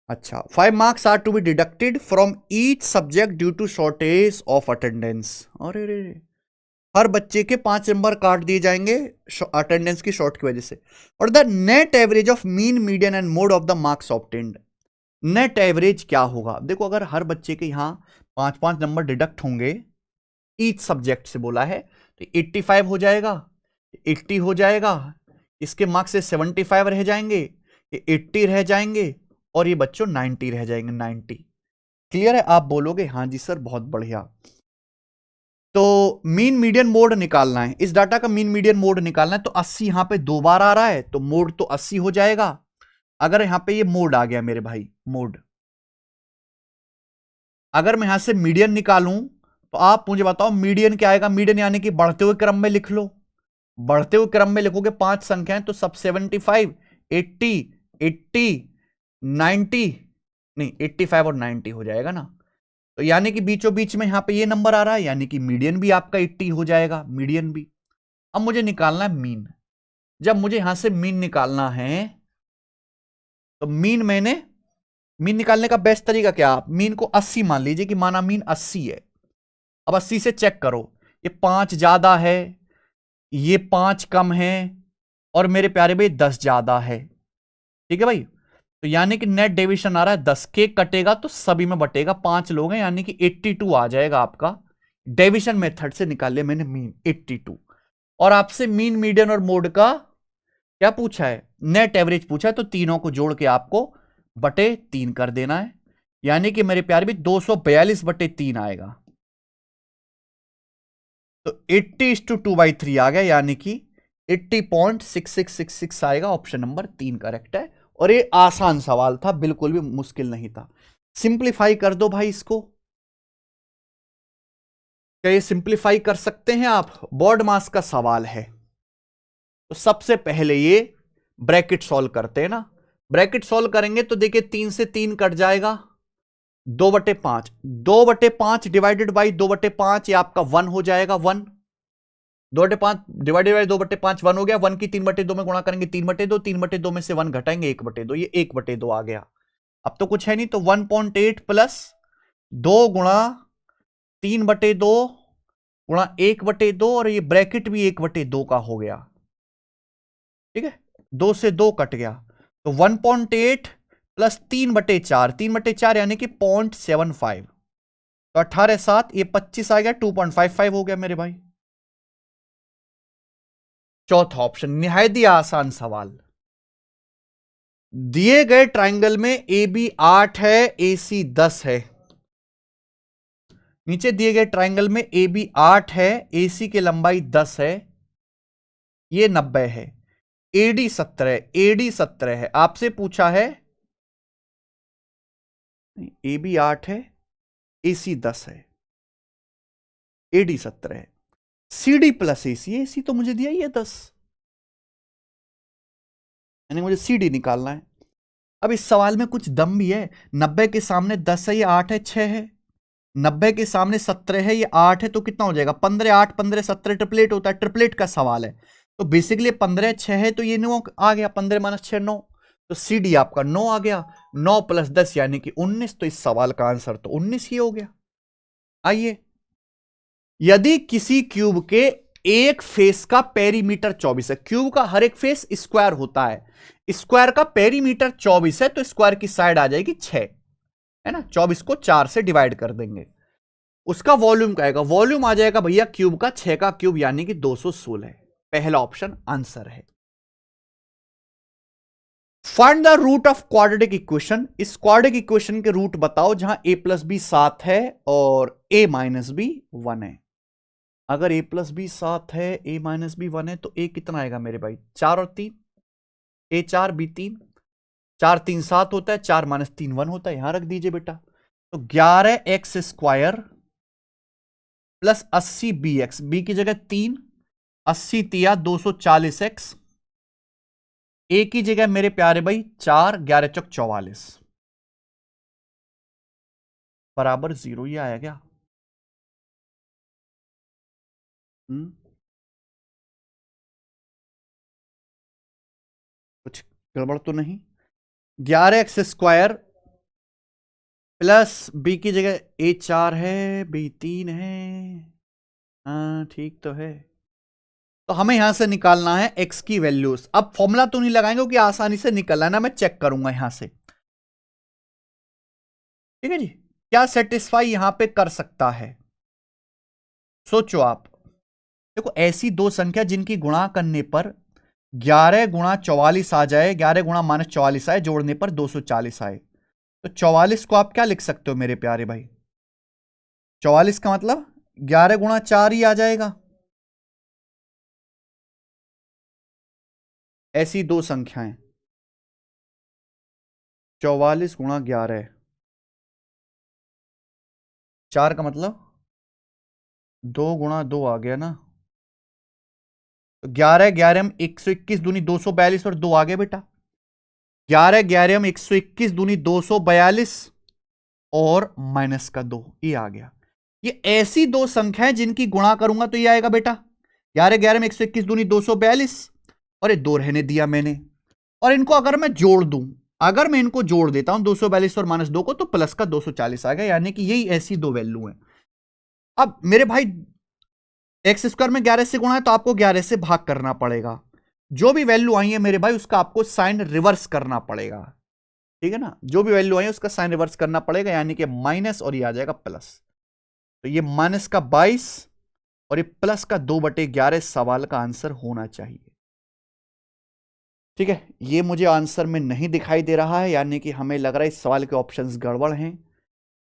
Speaker 1: अच्छा, 5 marks are to be deducted from each subject due to shortage of attendance. अरे रे, हर बच्चे के 5 नंबर काट दिए जाएंगे अटेंडेंस की शॉर्ट की वजह से। और the net average of mean, median and mode of the marks obtained. Net average क्या होगा? देखो अगर हर बच्चे के यहां 5-5 नंबर डिडक्ट होंगे ईच सब्जेक्ट से बोला है, तो 85 हो जाएगा, 80 हो जाएगा, इसके मार्क्स से 75 रह जाएंगे, ये 80 रह जाएंगे, और ये बच्चों 90 रह जाएंगे, 90। क्लियर है? आप बोलोगे हाँ जी सर बहुत बढ़िया। तो मीन मीडियन मोड निकालना है, इस डाटा का मीन मीडियन मोड निकालना है, तो 80 यहां पे 2 बार आ रहा है, तो मोड तो 80 हो जाएगा। अगर यहां पे ये मोड आ गया मेरे भाई, मोड, अगर मैं यहां से मीडियन निकालूं तो आप मुझे बताओ मीडियन क्या आएगा? मीडियन यानी कि बढ़ते हुए क्रम में लिख लो, बढ़ते हुए क्रम में लिखोगे 5 संख्याएं, तो सब 75, 80, 80, 90, नहीं 85 और 90 हो जाएगा ना। तो यानी कि बीचों बीच में यहां पे ये नंबर आ रहा है, यानी कि मीडियन भी आपका 80 हो जाएगा, मीडियन भी। अब मुझे निकालना है मीन। जब मुझे यहां से मीन निकालना है, तो मीन निकालने का बेस्ट तरीका क्या? आप मीन को 80 मान लीजिए कि माना मीन 80 है। अब 80 से चेक करो, ये 5 ज्यादा है, ये 5 कम है, और मेरे प्यारे भाई 10 ज्यादा है, ठीक है भाई। तो यानी कि नेट डेविएशन आ रहा है 10, के कटेगा तो सभी में बटेगा, 5 लोग हैं यानी कि 82 आ जाएगा आपका। डेविएशन मेथड से निकाल लिया मैंने मीन 82। और आपसे मीन, मीडियन और मोड का क्या पूछा है? नेट एवरेज पूछा है, तो तीनों को जोड़ के आपको बटे 3 कर देना है, यानी कि मेरे प्यारे भी 242/3 आएगा। तो 80:2/3 आ गया, यानी कि 80.6666 आएगा। ऑप्शन नंबर 3 करेक्ट है, और ये आसान सवाल था, बिल्कुल भी मुश्किल नहीं था। सिंप्लीफाई कर दो भाई इसको। क्या ये सिंप्लीफाई कर सकते हैं आप? बोर्ड मास का सवाल है तो सबसे पहले ये ब्रैकेट सॉल्व करते हैं ना। ब्रैकेट सॉल्व करेंगे तो देखिए 3 से 3 कट जाएगा, 2/5, 2/5 डिवाइडेड बाई 2/5 ये आपका 1 हो जाएगा। 1 2/5 डिवाइडेड बाई 2/5 1 हो गया। 1 की 3/2 में गुणा करेंगे 3/2, 3/2 में से 1 घटाएंगे 1/2, ये 1/2 आ गया। अब तो कुछ है नहीं, तो 1.8 प्लस 2 गुणा 3/2 गुणा 1/2 और ये ब्रैकेट भी 1/2 का हो गया। ठीक है, 2 से 2 कट गया तो 1.8 प्लस 3/4, 3/4 यानी कि 0.75, तो 18/7 ये 25 आ गया, 2.55 हो गया मेरे भाई। चौथा ऑप्शन निहायत ही आसान सवाल। दिए गए ट्राइंगल में ए बी 8 है, ए सी 10 है। नीचे दिए गए ट्राइंगल में ए बी 8 है, ए सी की लंबाई 10 है, ये 90 है, एडी 17, एडी 17 है। आपसे पूछा है ए बी 8 है, ए सी 10 है, एडी 17 है, सी डी प्लस ए सी तो मुझे दिया ही है 10, यानी मुझे सी डी निकालना है। अब इस सवाल में कुछ दम भी है। 90 के सामने 10 है, ये 8 है, 6 है। 90 के सामने 17 है, ये 8 है, तो कितना हो जाएगा? 15, 8, 15, 17 ट्रिपलेट होता है, ट्रिपलेट का सवाल है। तो बेसिकली 15, 6 है, तो ये 9 आ गया, 15 - 6 9, तो सी डी आपका 9 आ गया। 9 + 10 यानी कि 19, तो इस सवाल का आंसर तो 19 ही हो गया। आइए, यदि किसी क्यूब के एक फेस का पेरीमीटर 24 है, क्यूब का हर एक फेस स्क्वायर होता है, स्क्वायर का पेरीमीटर 24 है, तो स्क्वायर की साइड आ जाएगी 6, है ना। 24 को 4 से डिवाइड कर देंगे। उसका वॉल्यूम क्या आएगा? वॉल्यूम आ जाएगा भैया क्यूब का 6 का क्यूब यानी कि 216। पहला ऑप्शन आंसर है। Find the root of quadratic equation. इस क्वाड्रेटिक इक्वेशन के रूट बताओ जहां a + b 7 है और a - b 1 है। अगर a + b 7 है, a - b 1 है, तो a कितना आएगा मेरे भाई? 4 और 3, a 4 b 3, 4 3 7 होता है, 4 - 3 1 होता है, यहां रख दीजिए बेटा। तो 11x² प्लस 80bx, b की जगह 3, 80 तिया 240x, ए की जगह मेरे प्यारे भाई 4, 11 चौक 44 बराबर 0। ये आया क्या? कुछ गड़बड़ तो नहीं? 11x² प्लस बी की जगह ए 4 है, बी 3 है, हाँ ठीक तो है। तो हमें यहां से निकालना है x की वैल्यूज। अब फॉर्मूला तो नहीं लगाएंगे क्योंकि आसानी से निकलना है ना, मैं चेक करूंगा यहां से। ठीक है जी, क्या सेटिस्फाई यहां पे कर सकता है? सोचो आप। देखो, ऐसी दो संख्या जिनकी गुणा करने पर 11 × 44 आ जाए, 11 × -44 आए, जोड़ने पर 240 आए, तो 44 को आप क्या लिख सकते हो मेरे प्यारे भाई? 44 का मतलब 11 × 4 ही आ जाएगा। ऐसी दो संख्याएं 44 × 11, 4 का मतलब 2 × 2 आ गया ना। तो 11 11 में 121 दूनी 242 और 2 आ गए बेटा। 11 11 में 121 दूनी 242 और माइनस का 2, ये आ गया। ये ऐसी दो संख्याएं जिनकी गुणा करूंगा तो ये आएगा बेटा। 11 11 में 121 दूनी 242 और ये 2 रहने दिया मैंने। और इनको अगर मैं जोड़ दूं, अगर मैं इनको जोड़ देता हूं 242 और -2 को, तो प्लस का 240 आ गया, यानी कि यही ऐसी दो वैल्यू हैं। अब मेरे भाई x² में 11 से गुणा है तो आपको 11 से भाग करना पड़ेगा। जो भी वैल्यू आई है मेरे भाई उसका आपको साइन रिवर्स करना पड़ेगा। ठीक है ना, जो भी वैल्यू आई है उसका साइन रिवर्स करना पड़ेगा, यानी कि माइनस और ये आ जाएगा प्लस। तो ये माइनस का 22 और ये प्लस का 2/11 सवाल का आंसर होना चाहिए। ठीक है, ये मुझे आंसर में नहीं दिखाई दे रहा है, यानी कि हमें लग रहा है इस सवाल के ऑप्शंस गड़बड़ हैं।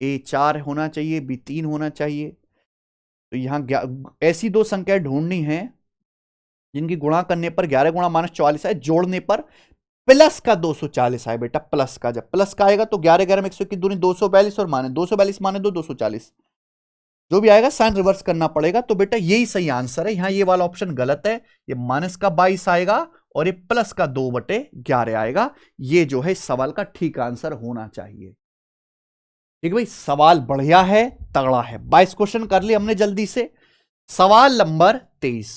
Speaker 1: ए 4 होना चाहिए, बी 3 होना चाहिए। तो यहां ऐसी दो संख्याएं ढूंढनी है जिनकी गुणा करने पर 11 × -44 है, जोड़ने पर प्लस का 240 आए बेटा, प्लस का, जब प्लस का आएगा तो 11 11 में 121 दूनी 242 और माने 242 माने 240, जो भी आएगा साइन रिवर्स करना पड़ेगा। तो बेटा यही सही आंसर है, यहां ये वाला ऑप्शन गलत है, ये माइनस का 22 आएगा और ये प्लस का 2/11 आएगा। ये जो है इस सवाल का ठीक आंसर होना चाहिए। ठीक है भाई, सवाल बढ़िया है, तगड़ा है। 22 क्वेश्चन कर लिए हमने जल्दी से। सवाल नंबर 23,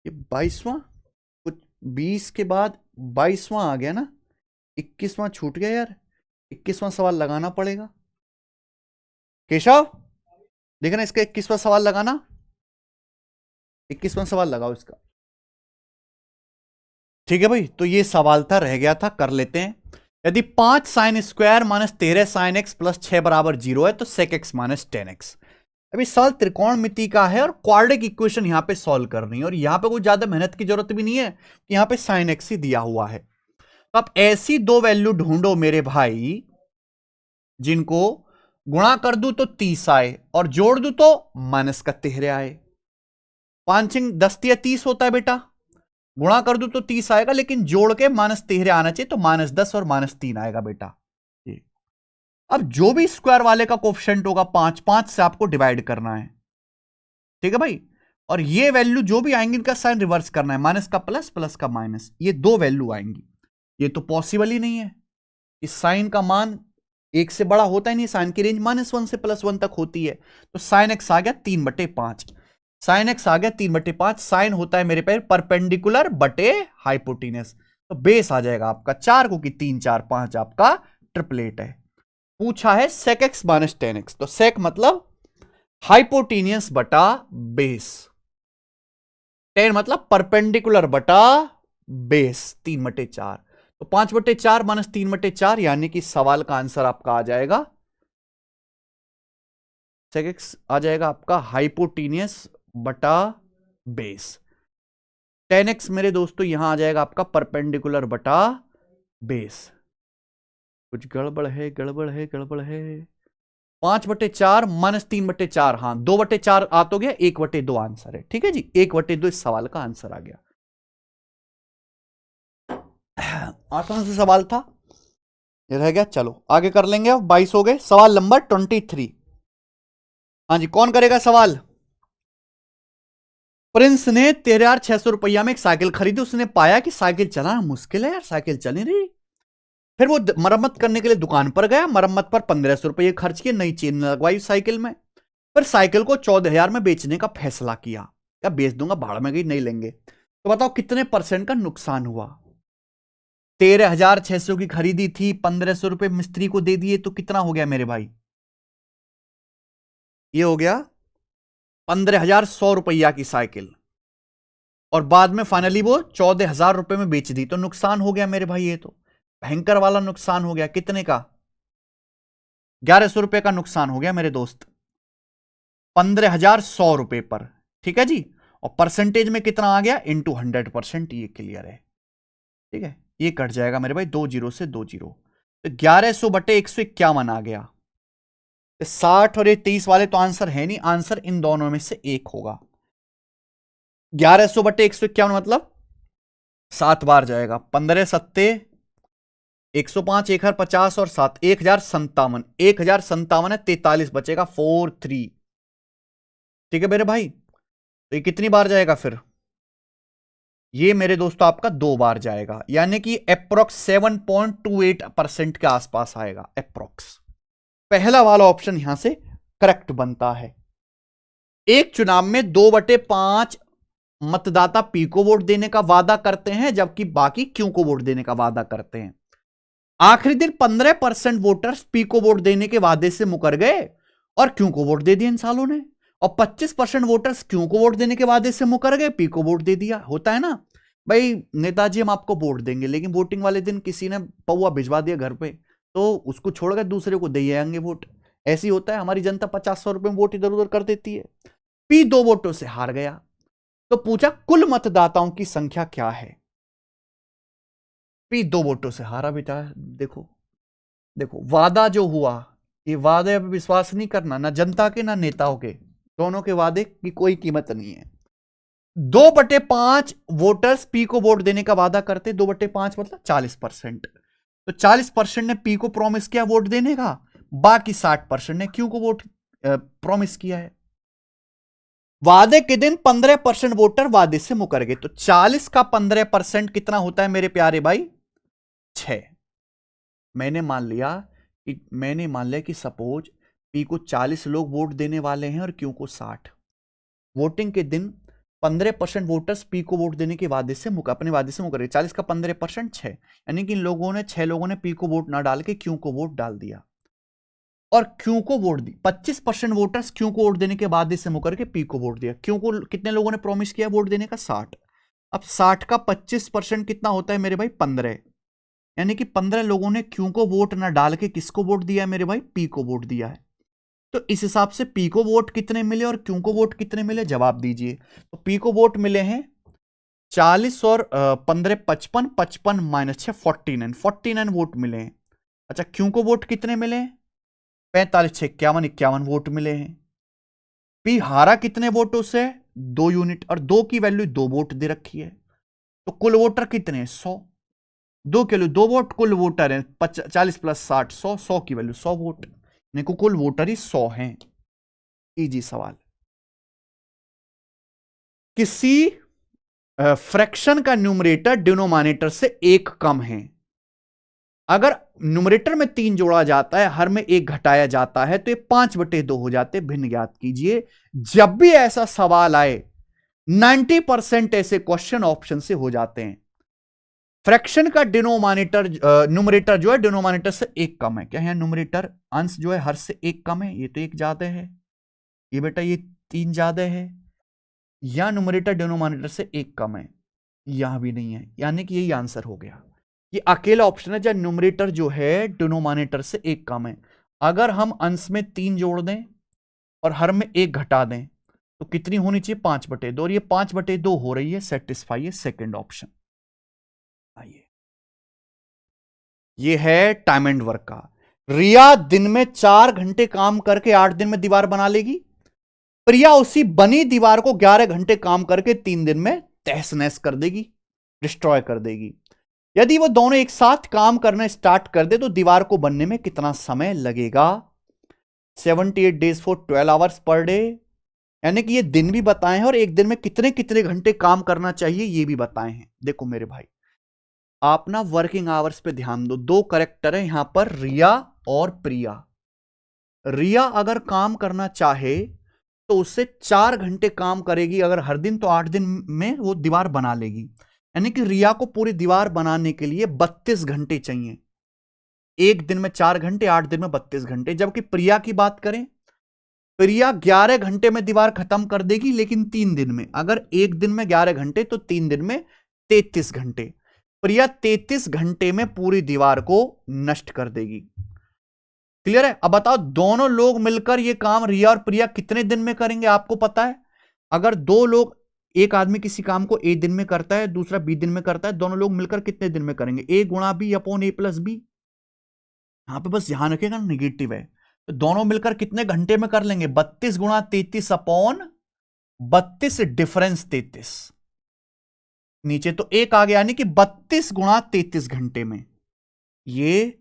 Speaker 1: ये 22वां, कुछ 20 के बाद 22वां आ गया ना, 21वां छूट गया यार, 21वां सवाल लगाना पड़ेगा। केशव देखना, इसका 21वां सवाल लगाना, 21वां सवाल लगाओ इसका। ठीक है भाई, तो ये सवाल था, रह गया था, कर लेते हैं। यदि 5 sine square minus 13 sine x plus 6 बराबर 0 है तो सेक एक्स माइनस 10x। अभी सवाल त्रिकोणमिति का है और क्वाड्रेटिक इक्वेशन यहां पे सॉल्व करनी है, और यहां पे कोई ज्यादा मेहनत की जरूरत भी नहीं है कि यहां पे साइन एक्स ही दिया हुआ है। तो आप ऐसी दो वैल्यू ढूंढो मेरे भाई जिनको गुणा कर दूं तो 30 आए और जोड़ दूं तो माइनस का 13 आए। 5 10 या 30 होता है बेटा, गुणा कर दूं तो 30 आएगा, लेकिन जोड़ के माइनस 13 आना चाहिए, तो -10 और -3 आएगा बेटा। अब जो भी स्क्वायर वाले का कोफिशिएंट होगा 5 5 से आपको डिवाइड करना है। ठीक है भाई, और ये वैल्यू जो भी आएंगी इनका साइन रिवर्स करना है, माइनस का प्लस, प्लस का माइनस, ये दो वैल्यू आएंगी। ये तो पॉसिबल ही नहीं है, इस साइन का मान एक से बड़ा होता ही नहीं, साइन की रेंज -1 से +1 तक होती है। तो साइन एक्स आ गया 3/5, साइन एक्स आ गया 3/5। साइन होता है मेरे पैर परपेंडिकुलर बटे हाइपोटेनस, तो बेस आ जाएगा आपका 4, क्योंकि 3 4 5 आपका ट्रिपलेट है। पूछा है सेक एक्स माइनस 10x, तो सेक मतलब हाइपोटेनियस बटा बेस, 10 मतलब परपेंडिकुलर बटा बेस 3/4, तो 5/4 माइनस 3/4, यानी कि सवाल का आंसर आपका आ जाएगा, सेक एक्स आ जाएगा आपका हाइपोटेनियस बटा बेस। 10x मेरे दोस्तों यहां आ जाएगा आपका परपेंडिकुलर बटा बेस। कुछ गड़बड़ है, गड़बड़ है, गड़बड़ है। 5/4 माइनस 3/4, हाँ 2/4 आ तो गया, 1/2 आंसर है। ठीक है जी, 1/2 इस सवाल का आंसर आ गया। आसान से सवाल था, ये रह गया। चलो आगे कर लेंगे, अब 22 हो गए। सवाल नंबर 23, हाँ जी, कौन करेगा सवाल? प्रिंस ने 13,600 रुपया में एक साइकिल खरीदी। उसने पाया कि साइकिल चलाना मुश्किल है यार, साइकिल चल नहीं रही। फिर वो मरम्मत करने के लिए दुकान पर गया, मरम्मत पर 1500 रुपये खर्च किए, नई चेन लगवाई साइकिल में। फिर साइकिल को 14,000 में बेचने का फैसला किया, क्या बेच दूंगा, भाड़ में गई, नहीं लेंगे। तो बताओ कितने % का नुकसान हुआ? 13,600 की खरीदी थी, 1500 रुपये मिस्त्री को दे दिए, तो कितना हो गया मेरे भाई? ये हो गया 15,100 रुपया की साइकिल, और बाद में फाइनली वो 14,000 रुपये में बेच दी, तो नुकसान हो गया मेरे भाई। ये तो भयंकर वाला नुकसान हो गया। कितने का? 1,100 रुपये का नुकसान हो गया मेरे दोस्त, 15,100 रुपये पर। ठीक है जी, और परसेंटेज में कितना आ गया? इंटू 100%। ये क्लियर है, ठीक है, ये कट जाएगा मेरे भाई 2 0 से 2 0, तो 1100/151 आ गया। 60 और ये 30 वाले तो आंसर है नहीं, आंसर इन दोनों में से एक होगा। 1100/151 मतलब 7 बार जाएगा, 15 सत्ते 105, 1,050 और 7 1,057, 1,057 है, 43 बचेगा 43। ठीक है मेरे भाई, तो ये कितनी बार जाएगा फिर? ये मेरे दोस्तों आपका 2 बार जाएगा, यानी कि अप्रोक्स 7.28% के आसपास आएगा अप्रोक्स। पहला वाला ऑप्शन यहां से करेक्ट बनता है। एक चुनाव में 2/5 मतदाता पी को वोट देने का वादा करते हैं, जबकि बाकी क्यू को वोट देने का वादा करते हैं। आखिरी दिन 15% वोटर्स पी को वोट देने के वादे से मुकर गए और क्यू को वोट दे दिया इन सालों ने, और 25% वोटर्स क्यू को वोट देने के वादे से मुकर गए, पी को वोट दे दिया। होता है ना भाई, नेताजी हम आपको वोट देंगे, लेकिन वोटिंग वाले दिन किसी ने पौवा भिजवा दिया घर पे, तो उसको छोड़कर दूसरे को दे आएंगे वोट। ऐसी होता है, हमारी जनता 50-100 रुपए में वोट इधर उधर कर देती है। पी 2 वोटों से हार गया, तो पूछा कुल मतदाताओं की संख्या क्या है? पी 2 वोटों से हारा बेटा। देखो देखो, वादा जो हुआ, ये वादे पे विश्वास नहीं करना, ना जनता के ना नेताओं के, दोनों के वादे की कोई कीमत नहीं है। 2/5 वोटर्स पी को वोट देने का वादा करते, 2/5 मतलब 40%। तो 40% ने पी को प्रॉमिस किया वोट देने का, बाकी 60% ने क्यू को वोट प्रॉमिस किया है। वादे के दिन 15% वोटर वादे से मुकर गए, तो 40 का 15% कितना होता है मेरे प्यारे भाई? 6। मैंने मान लिया कि सपोज पी को 40 लोग वोट देने वाले हैं और क्यू को 60। वोटिंग के दिन 15% वोटर्स पी को वोट देने के वादे से अपने वादे से मुकर गए। 40 का 15% 6, यानी कि इन 6 लोगों ने पी को वोट ना डाल के क्यू को वोट डाल दिया और क्यू को वोट दी। 25% वोटर्स क्यू को वोट देने के वादे से मुकर के पी को वोट दिया। क्यू को कितने लोगों ने प्रॉमिस किया वोट देने का? 60। अब 60 का 25% कितना होता है मेरे भाई? 15। यानी कि 15 लोगों ने क्यू को वोट ना डाल के किसको वोट दिया है मेरे भाई? पी को वोट दिया है। तो इस हिसाब से पी को वोट कितने मिले और क्यू को वोट कितने मिले? जवाब दीजिए। तो पी को वोट मिले हैं 40 और 15 55, 55 माइनस 6 49 वोट मिले हैं। अच्छा, क्यू को वोट कितने मिले हैं? 45 6 51 51 वोट मिले हैं। पी हारा कितने वोटों से? 2 यूनिट, और 2 की वैल्यू 2 वोट दे रखी है। तो कुल वोटर कितने हैं? 100। 2 के लिए 2 वोट, कुल वोटर है 40 प्लस 60 100, 100 की वैल्यू 100 वोट, यानी कि कुल वोटर ही 100 हैं। इजी सवाल। किसी फ्रैक्शन का न्यूमरेटर डिनोमिनेटर से 1 कम है। अगर न्यूमरेटर में 3 जोड़ा जाता है, हर में 1 घटाया जाता है, तो ये 5/2 हो जाते। भिन्न ज्ञात कीजिए। जब भी ऐसा सवाल आए 90% ऐसे क्वेश्चन ऑप्शन से हो जाते हैं। फ्रैक्शन का न्यूमरेटर जो है डिनोमिनेटर से 1 कम है। क्या है? न्यूमरेटर अंश जो है हर से 1 कम है। ये तो 1 ज्यादा है, ये बेटा ये 3 ज्यादा है, या न्यूमरेटर डिनोमिनेटर से 1 कम है, यहां भी नहीं है, यानी कि यही आंसर हो गया। ये अकेला ऑप्शन है जब न्यूमरेटर जो है डिनोमिनेटर से 1 कम है। अगर हम अंश में 3 जोड़ दें और हर में 1 घटा दें तो कितनी होनी चाहिए? 5/2, और ये 5/2 हो रही है। सेटिस्फाई है सेकेंड ऑप्शन। आइए, ये है टाइम एंड वर्क का। रिया दिन में 4 घंटे काम करके 8 दिन में दीवार बना लेगी। प्रिया उसी बनी दीवार को 11 घंटे काम करके 3 दिन में तहस नहस कर देगी, डिस्ट्रॉय कर देगी। यदि वो दोनों एक साथ काम करना स्टार्ट कर दे तो दीवार को बनने में कितना समय लगेगा? 78 days for 12 hours per day, यानी कि ये दिन भी बताए हैं और एक दिन में कितने कितने घंटे काम करना चाहिए ये भी बताए हैं। देखो मेरे भाई, आप ना वर्किंग आवर्स पे ध्यान दो। 2 करेक्टर है यहां पर, रिया और प्रिया। रिया अगर काम करना चाहे तो उससे 4 घंटे काम करेगी अगर हर दिन, तो 8 दिन में वो दीवार बना लेगी। यानी कि रिया को पूरी दीवार बनाने के लिए 32 घंटे चाहिए। एक दिन में 4 घंटे, 8 दिन में 32 घंटे। जबकि प्रिया की बात करें, प्रिया 11 घंटे में दीवार खत्म कर देगी, लेकिन 3 दिन में। अगर एक दिन में 11 घंटे तो 3 दिन में 33 घंटे। प्रिया 33 घंटे में पूरी दीवार को नष्ट कर देगी। क्लियर है? अब बताओ, दोनों लोग मिलकर ये काम रिया और प्रिया कितने दिन में करेंगे? आपको पता है, अगर 2 लोग, एक आदमी किसी काम को ए दिन में करता है, दूसरा बी दिन में करता है, दोनों लोग मिलकर कितने दिन में करेंगे? ए गुणा बी अपॉन ए प्लस बी। यहां पे बस ध्यान रखिएगा, निगेटिव है। तो दोनों मिलकर कितने घंटे में कर लेंगे? 32 गुणा 33 अपॉन 32 डिफरेंस 33, नीचे तो 1 आ गया, यानी कि 32 गुणा 33 घंटे में। ये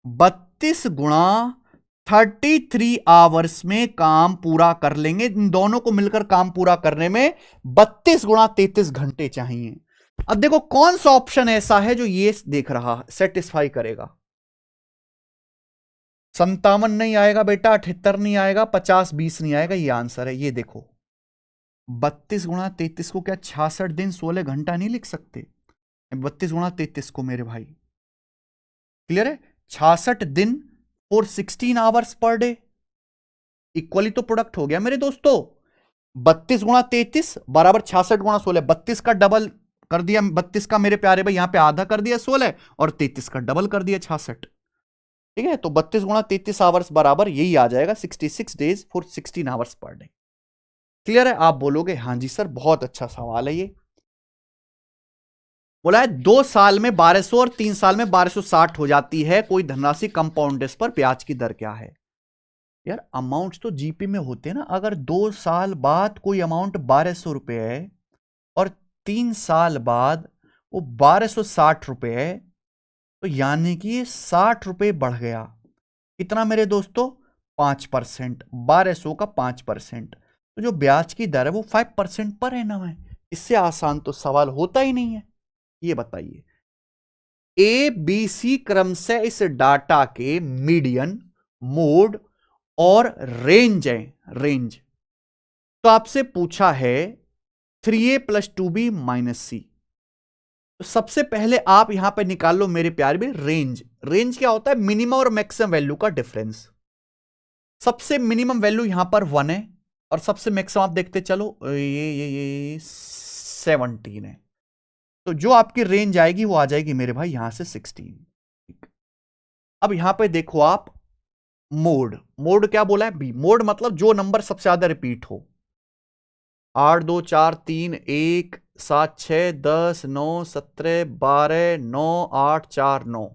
Speaker 1: 32 गुणा 33 आवर्स में काम पूरा कर लेंगे। इन दोनों को मिलकर काम पूरा करने में 32 गुणा 33 घंटे चाहिए। अब देखो कौन सा ऑप्शन ऐसा है जो ये देख रहा सेटिस्फाई करेगा। 57 नहीं आएगा बेटा, 78 नहीं आएगा, 50 20 नहीं आएगा। ये आंसर है। ये देखो, 32 गुणा 33 को क्या 66 दिन 16 घंटा नहीं लिख सकते? 32 गुणा 33 को मेरे भाई, क्लियर है? 66 दिन और 16 आवर्स पर डे, इक्वली तो प्रोडक्ट हो गया मेरे दोस्तों। 32 गुणा 33 बराबर 66 गुणा 16, 32 का डबल कर दिया 32 का मेरे प्यारे भाई, यहां पे आधा कर दिया 16 और 33 का डबल कर दिया 66। ठीक है, तो 32 गुणा 33 आवर्स बराबर यही आ जाएगा 66 days for 16 hours per day. Clear है? आप बोलोगे हां जी सर, बहुत अच्छा सवाल है ये। बोला है 2 साल में 1200 और 3 साल में 1260 हो जाती है, कोई धनराशि कंपाउंड इंटरेस्ट पर ब्याज की दर क्या है? यार अमाउंट्स तो जीपी में होते हैं ना। अगर 2 साल बाद कोई अमाउंट 1200 रुपए है और 3 साल बाद वो 1260 रुपए है, तो यानी कि ये 60 रुपए बढ़ गया। कितना मेरे दोस्तों? 5%। 1200 का 5%, तो जो ब्याज की दर है वो 5% पर एनम है। इससे आसान तो सवाल होता ही नहीं है। ये बताइए, ए बी सी क्रम से इस डाटा के मीडियन, मोड और रेंज है। रेंज तो आपसे पूछा है 3a + 2b - c। तो सबसे पहले आप यहां पे निकाल लो मेरे प्यारे भी रेंज। रेंज क्या होता है? मिनिमम और मैक्सिमम वैल्यू का डिफरेंस। सबसे मिनिमम वैल्यू यहां पर 1 है और सबसे मैक्सिमम आप देखते चलो ये 17 है। तो जो आपकी रेंज आएगी वो आ जाएगी मेरे भाई यहां से 16। अब यहां पे देखो आप, मोड। मोड क्या बोला है? बी। मोड मतलब जो नंबर सबसे ज्यादा रिपीट हो। 8 2 4 3 1 7 6 10 9 17 12 9 8 4 9।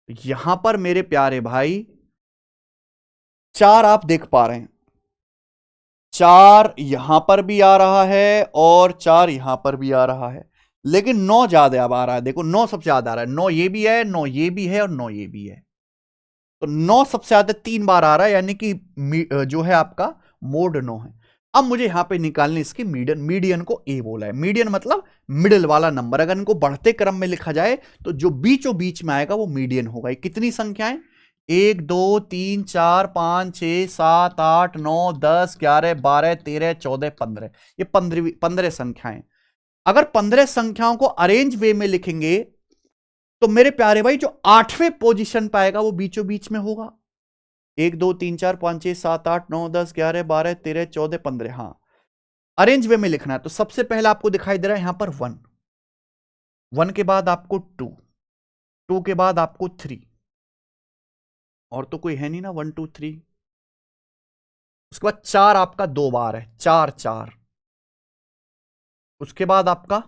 Speaker 1: यहां पर मेरे प्यारे भाई 4 आप देख पा रहे हैं, 4 यहां पर भी आ रहा है और 4 यहां पर भी आ रहा है, लेकिन 9 ज्यादा अब आ रहा है। देखो 9 सबसे ज्यादा आ रहा है। 9 ये भी है, 9 ये भी है और 9 ये भी है। तो 9 सबसे ज्यादा 3 बार आ रहा है, यानी कि जो है आपका मोड 9 है। अब मुझे यहां पे निकालने इसकी मीडियन। मीडियन को ए बोला है। मीडियन मतलब मिडिल वाला नंबर। अगर इनको बढ़ते क्रम में लिखा जाए तो जो बीचों बीच में आएगा वो मीडियन होगा। कितनी संख्याएं? 1 2 3 4 5 6 7 8 9 10 11 12 13 14 15। ये 15 संख्याएं। अगर 15 संख्याओं को अरेंज वे में लिखेंगे तो मेरे प्यारे भाई जो 8वें पोजीशन पाएगा वो बीचों बीच में होगा। 1 2 3 4 5 6 7 8 9 10 11 12 13 14 15। हाँ, अरेंज वे में लिखना है। तो सबसे पहले आपको दिखाई दे रहा है यहां पर 1, 1 के बाद आपको 2, 2 के बाद आपको 3, और तो कोई है नहीं ना 1 2 3। उसके बाद 4 आपका 2 बार है, 4 4। उसके बाद आपका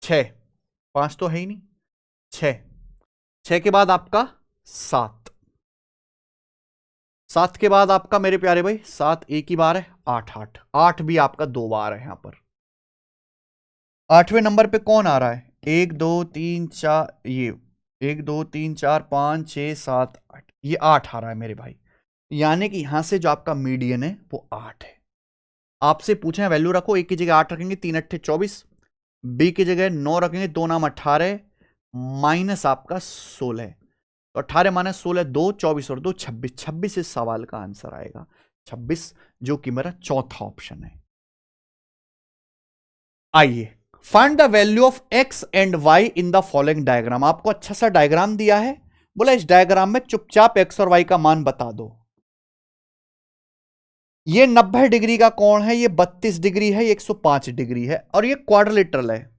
Speaker 1: 6, 5 तो है ही नहीं, 6, 6 के बाद आपका 7, 7 के बाद आपका मेरे प्यारे भाई 7 एक ही बार है, 8 8, 8 भी आपका 2 बार है। यहां पर 8वें नंबर पे कौन आ रहा है? 1 2 3 4, ये 1 2 3 4 5 6 7 8, ये 8 आ रहा है मेरे भाई। यानी कि यहां से जो आपका मीडियन है वो 8 है। आपसे पूछे वैल्यू रखो, एक की जगह 8 रखेंगे, 3 8 24, बी की जगह 9 रखेंगे, 2 नाम 18 माइनस आपका 16। तो 18 - 16 2, 24 और 2 26। 26 इस सवाल का आंसर आएगा, 26, जो कि मेरा चौथा ऑप्शन है। आइए, find the value of X and Y in the following diagram. आपको अच्छा सा डायग्राम दिया है, बोला इस डायग्राम में चुपचाप एक्स और वाई का मान बता दो। ये 90 डिग्री का कोण है, ये 32 डिग्री है, ये 105 डिग्री है, और ये क्वाड्रिलेटरल है,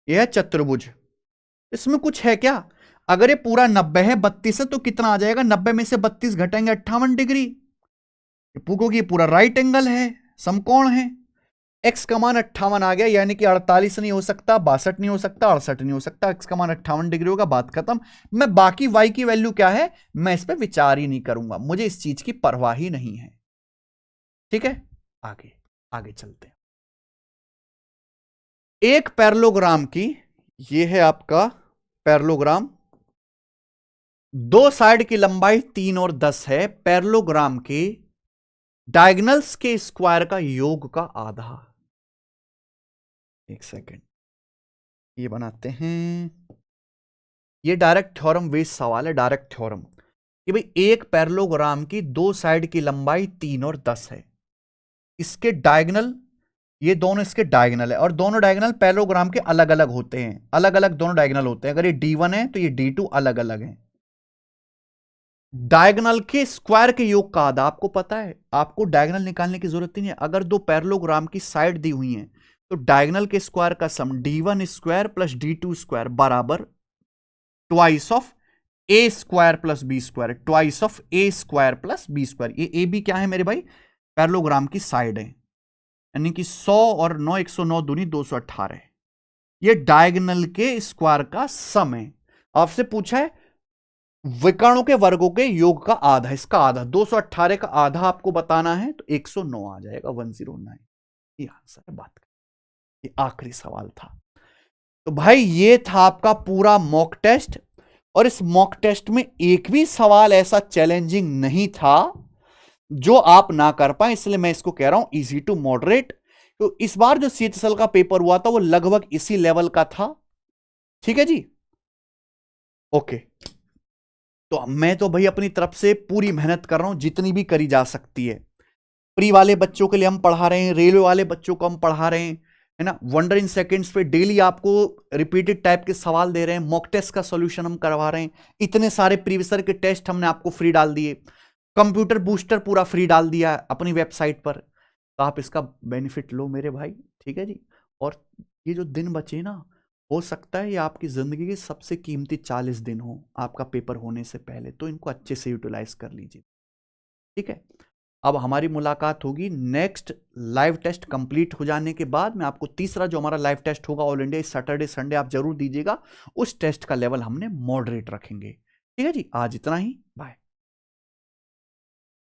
Speaker 1: ये है चतुर्भुज। इसमें कुछ है क्या? अगर ये पूरा 90 है, 32 है, तो कितना आ जाएगा? 90 में से 32 घटेंगे 58 डिग्री, क्योंकि ये पूरा राइट एंगल है, समकोण है। एक्स का मान 58 आ गया, यानी कि 48 नहीं हो सकता, 62 नहीं हो सकता, 68 नहीं हो सकता। एक्स का मान 58 डिग्री होगा, बात खत्म। मैं बाकी वाई की वैल्यू क्या है मैं इस पर विचार ही नहीं करूंगा, मुझे इस चीज की परवाह ही नहीं है। ठीक है, आगे आगे चलते हैं। एक पैरेललोग्राम की, ये है आपका पैरेललोग्राम, दो साइड की लंबाई 3 और 10 है। पैरेललोग्राम के डायगोनल्स के स्क्वायर का योग का आधा। एक सेकेंड, ये बनाते हैं। ये डायरेक्ट थ्योरम बेस्ड सवाल है, डायरेक्ट थ्योरम कि भाई एक पैरेललोग्राम की दो साइड की लंबाई 3 और 10 है, इसके डायगोनल, ये दोनों इसके डायगोनल है, और दोनों डायगोनल पैरेललोग्राम के अलग अलग होते हैं, अलग अलग दोनों डायगोनल होते हैं। अगर ये D1 है तो ये D2 अलग अलग है। डायगोनल के स्क्वायर के योग का आधा। आपको पता है, आपको डायगोनल निकालने की जरूरत नहीं है। अगर दो पैरेललोग्राम की साइड दी हुई है तो डायगोनल के स्क्वायर का sum D1 square plus D2 square बराबर twice of A square plus B square, twice of A square plus B square. ये ए बी क्या है मेरे भाई? पैरेललोग्राम की साइड है, यानी कि 100 और 9 109 दूनी 218। ये डायगोनल के स्क्वायर का सम है। आपसे पूछा है विकर्णों के वर्गों के योग का आधा, इसका आधा 218 का आधा आपको बताना है तो 109 आ जाएगा, 109। ये आंसर है बात का। ये आखिरी सवाल था। तो भाई ये था आपका पूरा मॉक टेस्ट, और इस मॉक टेस्ट में एक भी सवाल ऐसा चैलेंजिंग नहीं था जो आप ना कर पाए, इसलिए मैं इसको कह रहा हूं इजी टू मॉडरेट। तो इस बार जो सीएचएसएल का पेपर हुआ था वो लगभग इसी लेवल का था। ठीक है जी, ओके। तो मैं तो भाई अपनी तरफ से पूरी मेहनत कर रहा हूं जितनी भी करी जा सकती है। प्री वाले बच्चों के लिए हम पढ़ा रहे हैं, रेलवे वाले बच्चों को हम पढ़ा रहे हैं, है ना। वंडर इन सेकंड्स पे डेली आपको रिपीटेड टाइप के सवाल दे रहे हैं, मॉक टेस्ट का सॉल्यूशन हम करवा रहे हैं, इतने सारे प्रीवियस के टेस्ट हमने आपको फ्री डाल दिए, कंप्यूटर बूस्टर पूरा फ्री डाल दिया अपनी वेबसाइट पर। तो आप इसका बेनिफिट लो मेरे भाई, ठीक है जी। और ये जो दिन बचे ना, हो सकता है ये आपकी जिंदगी के सबसे कीमती 40 दिन हो आपका पेपर होने से पहले, तो इनको अच्छे से यूटिलाइज कर लीजिए, ठीक है। अब हमारी मुलाकात होगी नेक्स्ट लाइव टेस्ट कंप्लीट हो जाने के बाद। मैं आपको तीसरा जो हमारा लाइव टेस्ट होगा ऑल इंडिया, इस सैटरडे संडे आप जरूर दीजिएगा, उस टेस्ट का लेवल हमने मॉडरेट रखेंगे, ठीक है जी। आज इतना ही, बाय।